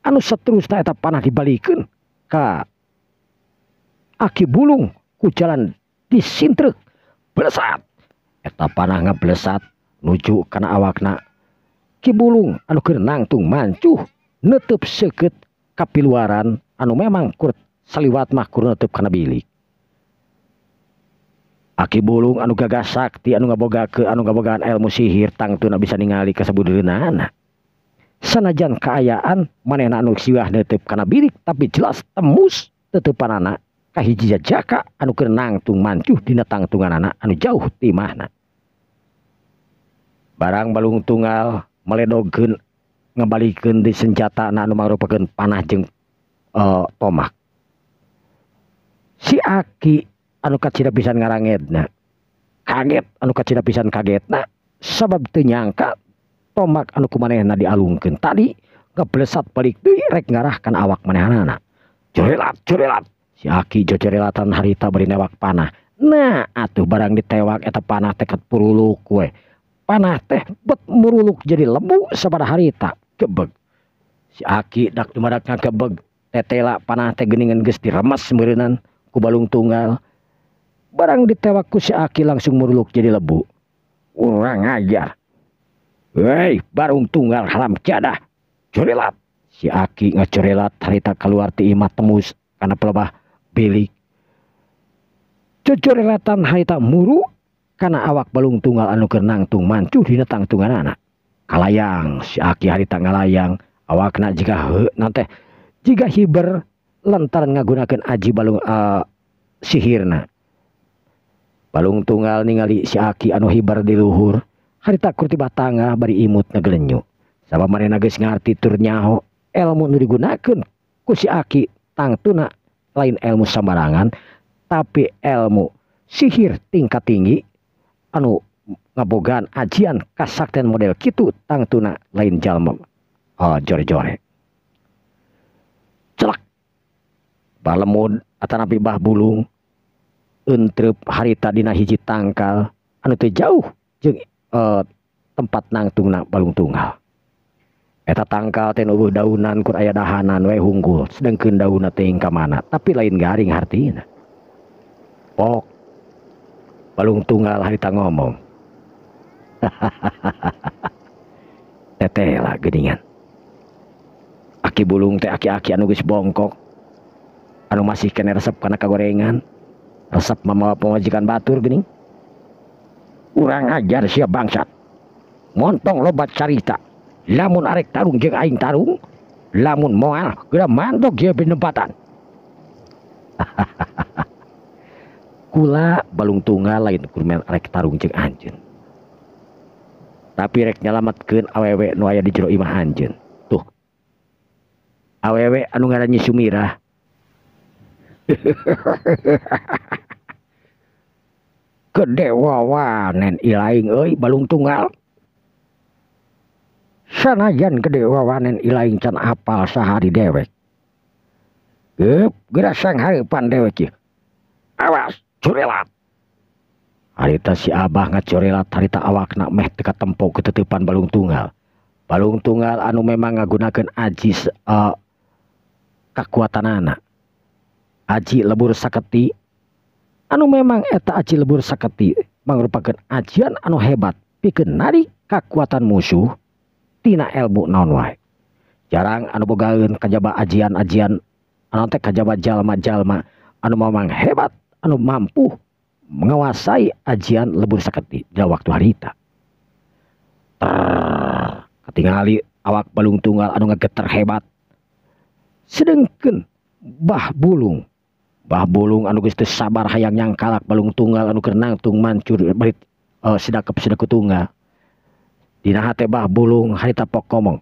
anu saterusna eta panah dibalikeun ka aki bulung ku jalan disintrek belesat. Eta panah ngablesat nuju kana awakna ki bulung anu keur nangtung mancuh neuteub seukeut kapiluaran anu memang kur saliwat mah kur neuteub kana bilik. Aki bulung anu gagah sakti anu ngabogaan ilmu sihir tangtuna bisa ningali kasabudeureunaana. Sanajan kaayaan manehna anu siwah neuteub kana bilik tapi jelas tembus teutepanana ka hiji jaka anu keur nangtung mancuh dina tangtunganana anu jauh ti imahna. Barang balung tunggal meledogkeun ngabalikeun di senjatana anu mangrupakeun panah jeung tomak. Si aki anu kacida pisan ngarangedna kaget, anu kacida pisan kagetna sabab teu nyangka tomak anu kumanehna dialungkeun tadi ngablesat balik deui rek ngarah kana awak manehanana. Jorelat si aki jojerelatan harita bari newak panah. Nah atuh barang ditewak eta panah teh ket puruluk we. Panah teh bet muruluk jadi lembu sabada harita gebeg. Si aki dak dumadak ngagebeg tetela panah teh geuningan geus diremes meureunnan ku balung tunggal. Barang ditewak ku si aki langsung muruluk jadi lebu. Urang ajar. Hei barung tunggal haram jadah. Jorelat. Si aki ngajorelat harita keluar ti imah tembus kana pelebah bilik. Cocorelatan harita muru karena awak balung tunggal anu keur nangtung mancuh dina tangtunganana. Kalayang si Aki harita ngalayang awakna jika nanti jika hiber lantaran ngagunakeun aji balung sihirna. Balung tunggal ningali si Aki anu hiber di luhur harita kur tiba tangah bari imut ngagelenyu. Sabamarena geus ngarti tur nyaho ilmu nu digunakeun ku si Aki tangtuna lain ilmu sambarangan tapi ilmu sihir tingkat tinggi anu ngabogaan ajian kasaktian model kitu tangtuna lain jalma jore-jore. Celak balemud atanapi bah bulung entrep harita dina hiji tangkal anu teu jauh jeung tempat nangtungna balung tunggal. Eta tangkal teh nubuh daunan kur aya dahanan we hunggul sedengkeun daunna teh ka mana tapi lain garing hartina. Pok balung tunggal harita ngomong. Teteh lah geningan. Aki bulung teh aki-aki anu geus bongkok. Anu masih kena resep kana kagorengan. Resep mamawa pemajikan batur geuning. Urang ajar sia bangsat. Montong lobat carita. Lamun arek tarung jeung aing tarung, lamun moal geura mantok ge penempatan. Kula balung tunggal lain kurmen rek tarung jeung anjeun. Tapi rek nyalametkeun awewe nu aya di jero imah anjeun. Tuh. Awewe anu ngaranna Sumirah. Gede wawanen ilaing euy balung tunggal. Sanajan gede wawanen ilaing can apal sahari dewek. Geura sanghareupan dewek ieu. Awas corelat. Harita si Abah ngacorelat harita awakna meh teu katempo ketetepan balung tunggal. Balung tunggal anu memang ngagunakeun aji kakuatanana. Aji lebur saketi anu memang eta aji lebur saketi mangrupakeun ajian anu hebat pikeun narik kakuatan musuh tina ilmu naon wae. Jarang anu bogaeun kajaba ajian-ajian anu teh kajaba jalma-jalma anu memang hebat anu mampu menguasai ajian lebur saketi dalam waktu harita. Ketingali awak balung tunggal anu ngageter hebat. Sedengkeun bah bulung anu geus teu sabar hayang nyangkalak balung tunggal anu keur nangtung mancur bari sidakep tunggal. Dina hate bah bulung harita pok ngomong.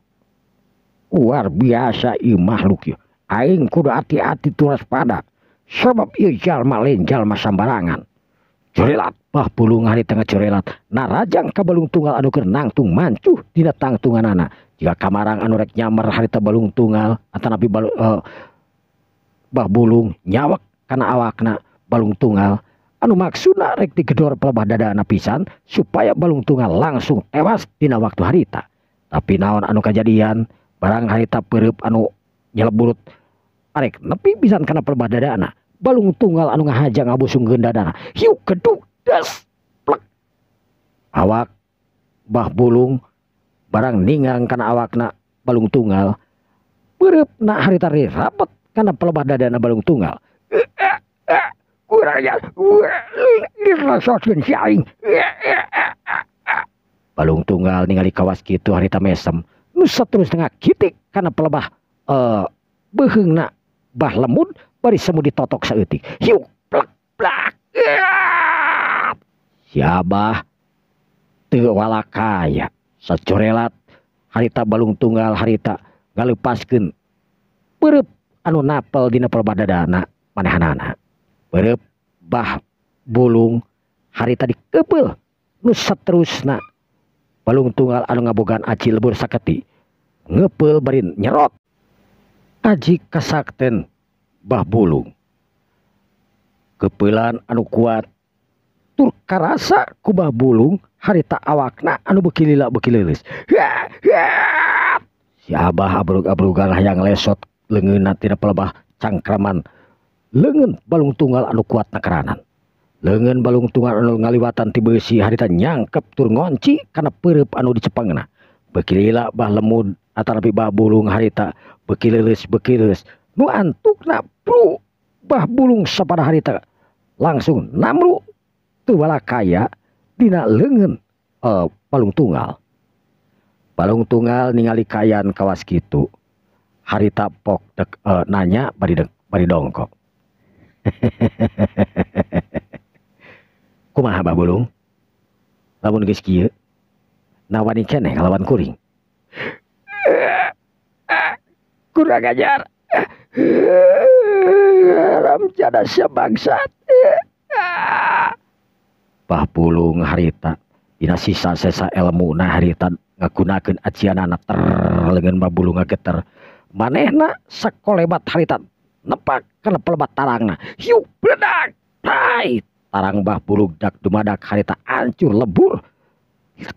Luar biasa ieu makhluk ieu. Aing kudu hati-hati teu waspada. Sebab ieu jalma lain jalma sambarangan. Corelat bah bulung harita ngacorelat narajang ka balung tunggal anu keur nangtung mancuh dina tangtunganana. Jika kamarang anu rek nyamer harita balung tunggal atanapi bah bulung nyawak kana awakna balung tunggal anu maksudna rek digedor pelebah dadana pisan supaya balung tunggal langsung tewas dina waktu harita. Tapi naon anu kajadian barang harita pereup anu nyeleburut arek nepi pisan kana pelebah dadana. Balung tunggal anu ngahajang ngabusungkeun dadana. Hiu keduk das plek. Awak bah bulung barang ningang kana awakna balung tunggal. Bereupna harita rapet kana pelebah dadana balung tunggal. Kurang dirasakeun si aing. Balung tunggal ningali kawas kitu harita mesem. Nu saterus tengah kitik kana pelebah beheungna bah lemud bari semu ditotok saeutik. Hiu plak plak. Si Abah teu walakaya sacorelat harita balung tunggal harita ngaleupaskeun beureub anu napel dina pelebah dadana manehanana. Beureub bah bulung harita dikepeul nu saterusna balung tunggal anu ngabogaan aji lebur saketi ngepeul bari nyerot aji kasakten bah bulung. Kepeulan anu kuat tur karasa ku bah bulung harita awakna anu beuki lila beuki leuleus. Si Abah abrug-abrugan hayang lesot leungeunna tina pelebah cangkraman leungeun balung tunggal anu kuat nakaranan. Leungeun balung tunggal anu ngaliwatan ti beusi harita nyangkep tur ngonci kana peureup anu dicepengna. Beuki lila bah lemud atanapi bah bulung harita beuki leuleus nu antukna pru Bah Bulung sapada harita langsung namru teu walakaya dina leungeun balung tunggal. Balung tunggal ningali kayan kawas kitu. Harita pok nanya bari dongkok. Kumaha Bah Bulung? Lamun geus kieu nawani keneh ngalawan kuring. Kurang ajar. Ramjana bangsat. Bah Bulung harita dina sisa-sisa elmuna harita ngagunakeun ajianana terleungeun Bah Bulung ngageter. Manehna sakolebat harita nepak kana pelebat tarangna. Hiu bledak. Prai tarang Bah Bulung dak dumadak harita hancur lebur.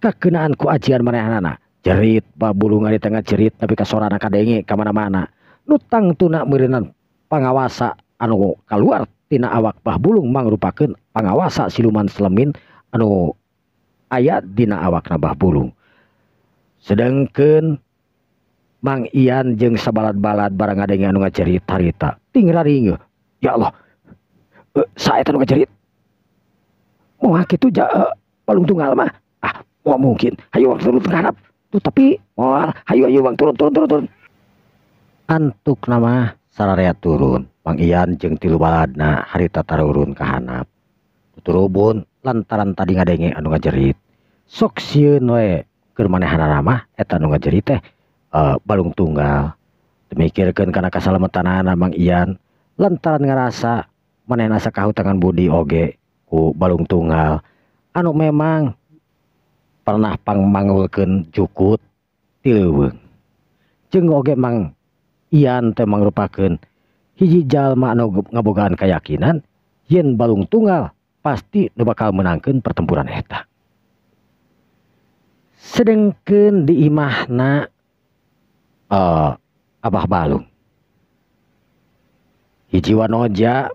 Kakeunaan ku ajian manehanana. Jerit Bah Bulung harita ngajerit tapi kasorana kadenge ka mana-mana. Nu tangtuna meureunan pangawasa anu kaluar tina awak Bah Bulung mangrupakeun pangawasa siluman selemin anu aya dina awakna Bah Bulung. Sedengkeun Mang Ian jeung sabalad-balad barang ngadenge anu ngajerit harita ting raringeun. Ya Allah. Saeta nu ngajerit. Moal kitu balung tunggal mah. Moal mungkin. Hayu turun tengah harap. Tuh tapi moal hayu Bang turun. Antuk nama sararea turun. Mang Ian jeung tilu baladna harita tarurun ka handap. Turubun lantaran tadi ngadenge anu ngajerit. Sok sieun we keur manehanana mah eta anu ngajerit teh balung tunggal. Demikirkeun kana kasalamatanana Mang Ian lantaran ngarasa manehna sakahutangan budi oge ku balung tunggal anu memang pernah pangmangulkeun jukut ti leuweung. Jeung oge Mang Ian teh mangrupakeun hiji jalma anu ngabogaan kayakinan yen balung tunggal pasti nu bakal menangkeun pertempuran eta. Sedengkeun di imahna Abah Balung hiji wanoja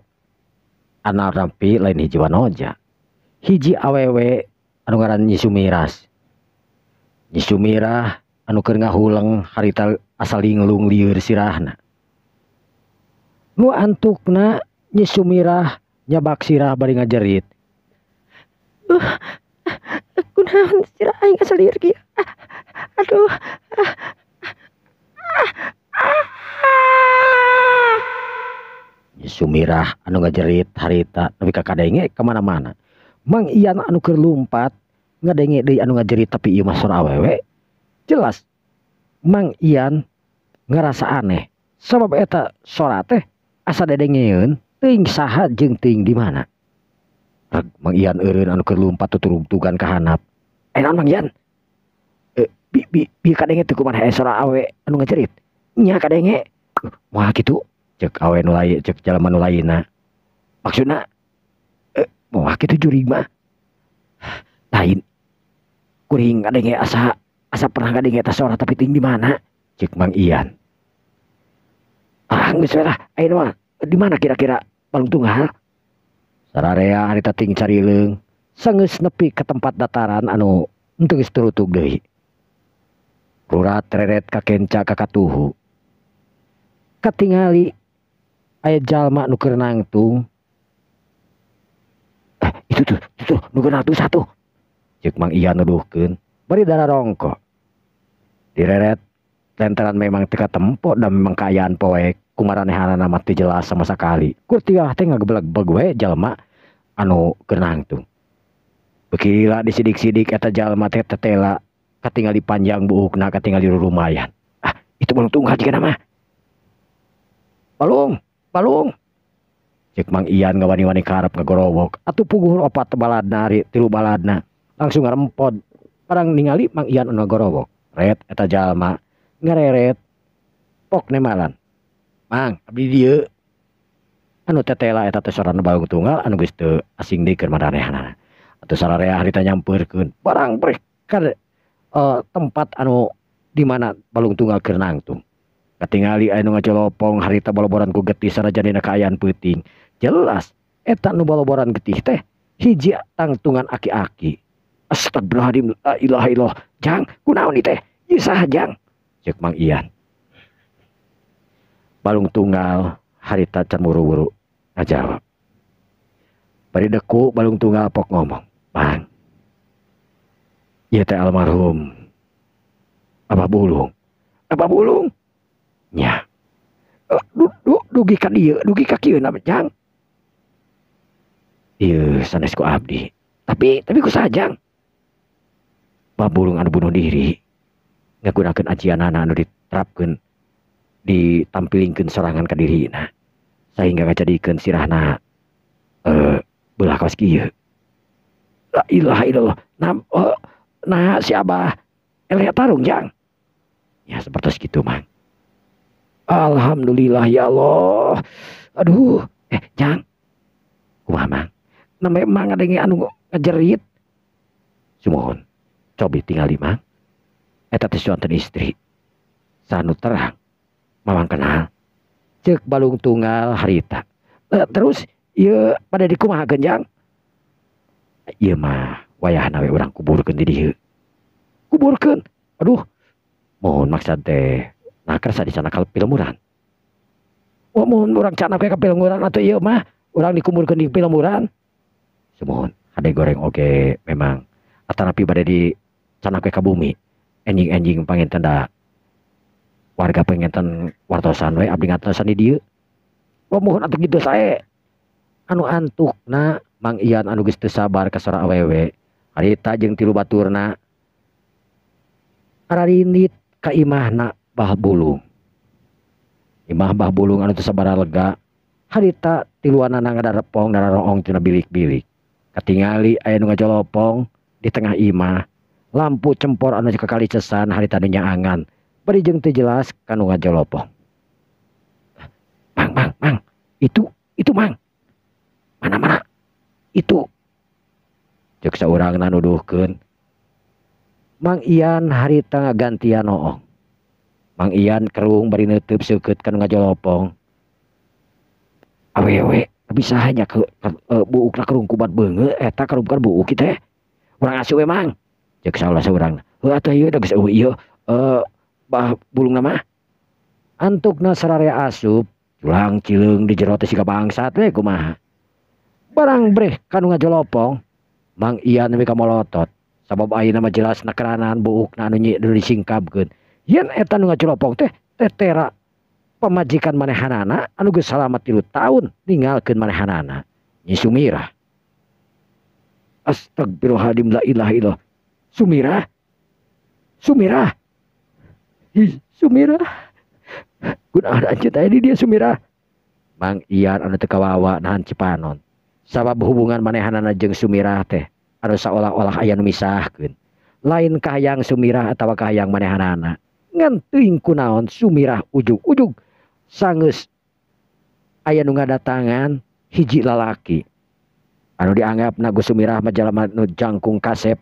ana rampi lain hiji wanoja. Hiji awewe anu ngaran Nyi Sumiras. Nyi Sumirah anu keur ngahuleng harita asal linglung lieur sirahna. Nu antukna Nyi Sumirah nyabak sirah bari ngajerit. Kunaon sirah aing asal lieur kieu. Aduh. Nyi Sumirah anu ngajerit harita tapi kakadenge kemana-mana. Mang Ian anu keur lumpat ngadenge deui anu ngajerit tapi ieu mah sora awewe. Jelas Mang Ian ngerasa aneh sabab eta sora teh asa dedengeun teuing saha jeung teuing di mana. Mang Ian eureun anu keur lumpat tuturug-tugan ka handap. Naon Mang Ian? Bi kadenge teu kumaha sora awe anu ngajerit. Nya kadenge. Moal kitu cek awe nu lain cek jalma nu lainna. Maksudna moal kitu jurig mah. Lain. Kuring kadenge asa pernah kadenge eta sora tapi ting di mana? Cek Mang Ian. Geus we lah, ayeuna mah di mana kira-kira balung tunggal? Sararea harita ting carileung sageus nepi ke tempat dataran anu henteu geus turutug deui. Rurat tereret ka kenca ka katuhu. Katingali aya jalma nu keur nangtung. Itu tuh nu keur nangtung satu. Ceuk Mang Ian nuduhkeun bari dararongko. Direret lantaran memang teu katempo dan memang kaayaan poek kumaranehanana mah teu jelas sama sakali. Kurtiah teh ngagebeleg-beleg we jalma anu keur nangtung. Bekila disidik-sidik eta jalma teh tetela katingali panjang buukna katingali rurumayan. Itu balung tunggal jika nama. Balung. Cek Mang Ian ngawani-wani karep ngagorowok. Atuh puguh opat baladna ari tilu baladna. Langsung ngarempod. Parang ningali Mang Ian anu ngagorowok. Ret eta jalma ngareret. Pok nemalan. Mang, abdi dieu. Anu tetela eta teh sorana balung tunggal anu geus teu asing di keur maranehanana. Atuh sararea harita nyampeurkeun barang brek ka tempat anu di mana balung tunggal keur nangtung. Katingali anu ngacolopong harita baloboran ku getih sarajana kaayaan peuting. Jelas eta nu baloboran getih teh hiji tangtungan aki-aki. Astagfirullahaladzim, la ilaha illallah. Jang, kunaon ieu teh? Ieu saha Jang? Ceuk Mang Ian. Balung tunggal harita can buru-buru ngajawab. Bari deku balung tunggal pok ngomong, "Bang, ieu teh almarhum Abah Bulung." "Abah Bulung?" "Nya. Dugi ka dieu, dugi ka kieu na Jang." "Ieu sanes ku abdi." Tapi ku sajang." "Abah Bulung anu bunuh diri ngagunakeun ajianana anu diterapkeun ditampilingkeun sorangan ka dirina sehingga ngajadikeun sirahna belah kaos kieu." "La ilaha illallah. Nah si Abah eleh tarung Jang." "Ya seperti gitu Mang." "Alhamdulillah ya Allah. Aduh, Jang, kumaha Mang? Namanya Mang ngadenge anu ngajerit." "Sumohon, cobi tinggali Mang. Eta teh suanten istri. Sanu terang, Mamang kenal." Cek balung tunggal harita. "Terus ieu pada dikumahakeun Jang?" "Ieu mah wayahna we urang kuburkeun di dieu." "Kuburkeun? Aduh, mohon maksud teh nah kersa di sana ka Pilemuran." "Oh, mohon urang cana ka Pilemuran atuh ieu mah urang dikuburkeun di Pilemuran." "Sumohon, hade goreng oge memang atanapi bade di cana ka bumi. Enjing-enjing panginten da warga penginten wartosan we abdi ngatosan di dieu." "Oh, mohon atuh kitu sae." Anu antukna Mang Ian anu geus teu sabar ka sora awewe harita jeung tilu baturna ararinit ka imahna Bah Bulung. Imah Bah Bulung anu teu sabaraha lega harita tiluanana ngadarepong nararoong tina bilik-bilik. Katingali aya nu ngajolopong di tengah imah. Lampu cempor anu kakalicesan harita nu nyaangan bari jeung teu jelas kanu ngajolopong. Mang, itu Mang. Mana? Itu." Cek saurangna nuduhkeun. Mang Ian harita ngagantian noong. Mang Ian kerung bari neuteub seukeut kanu ngajolopong. "Awewe bisa hanya ke buukna kerung kubat beungeut eta kerung bukan buuk kitu teh. Urang asup we Mang." Cek salah saurangna. "Heuh atuh ieu da geus eueuh ieu Bah Bulungna mah." Antukna sararea asup tulang cileung di jero teh siga bangsat we kumaha. Barang breh kanu ngajolopong Mang Ian we kamolotot sabab ayeuna mah jelas nakeranan buukna anu disingkapkeun. Yen eta nu ngajolopong teh tetera pamajikan manehanana anu geus salamat 3 taun ninggalkeun manehanana Nyi Sumirah. Astagfirullahaladzim, la ilaha illallah. Sumirah. Sumirah. Kunaon anjeun aya di dia Sumirah. Mang Ian anu teu kawawa nahan cipanon. Sabab hubungan manehanana jeung Sumirah teh anu saolah-olah aya nu misahkeun. Lain kahayang Sumirah atawa kahayang manehanana. Ngan teuing kunaon Sumirah ujug-ujug sangeus aya nu ngadatangan hiji lalaki anu dianggapna Gus Sumirah mah jalma nu jangkung kasep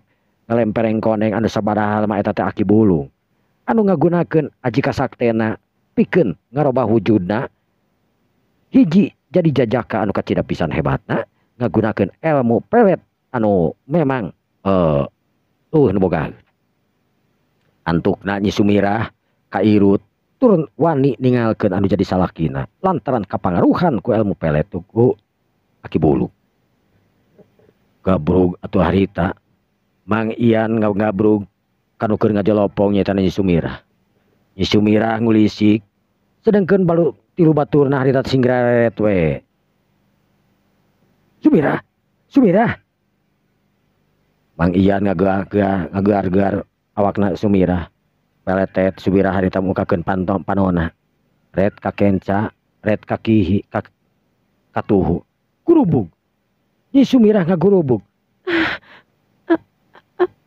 ngalempereng koneng anu sabaraha mah eta teh Aki Bulung anu ngagunakeun aji kasaktena pikeun ngarobah wujudna hiji jadi jajaka anu kacida pisan hebatna ngagunakeun ilmu pelet anu memang nu boga. Antukna Nyi Sumirah kairut turun wani ningalkeun anu jadi salakina lantaran kapangaruhan ku ilmu pelet ku Aki Bulung. Gabrug atuh harita Mang Ian gabrug kanu keur ngajolopong nyaeta Nyi Sumirah. Nyi Sumirah ngulisik sedengkeun balu tilu baturna harita singgret we. Sumirah. Mang Ian ngagear-gear awakna Sumirah. Peletet Sumirah harita mukakeun panona. Red ka kenca, red ka kihi, katuhu. Gurubug. Nyi Sumirah ngagurubug.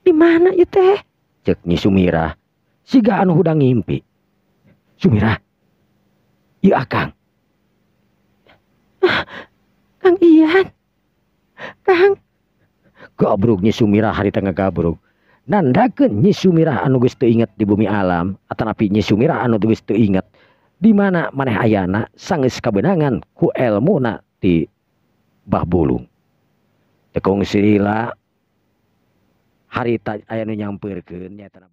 Di mana ieu teh? Cek Nyi Sumirah. Siga anu hudang ngimpi. Sumirah. Ieu akang. Kang Ian. Kang. Gabrug Nyi Sumirah harita ngagabrug. Nandakeun Nyi Sumirah anu geus teu inget di bumi alam atanapi Nyi Sumirah anu geus teu inget di mana maneh ayana sangeus kabeunangan ku elmuna ti Bah Bulung. Tekung silila harita aya nu nyampeurkeun nyaeta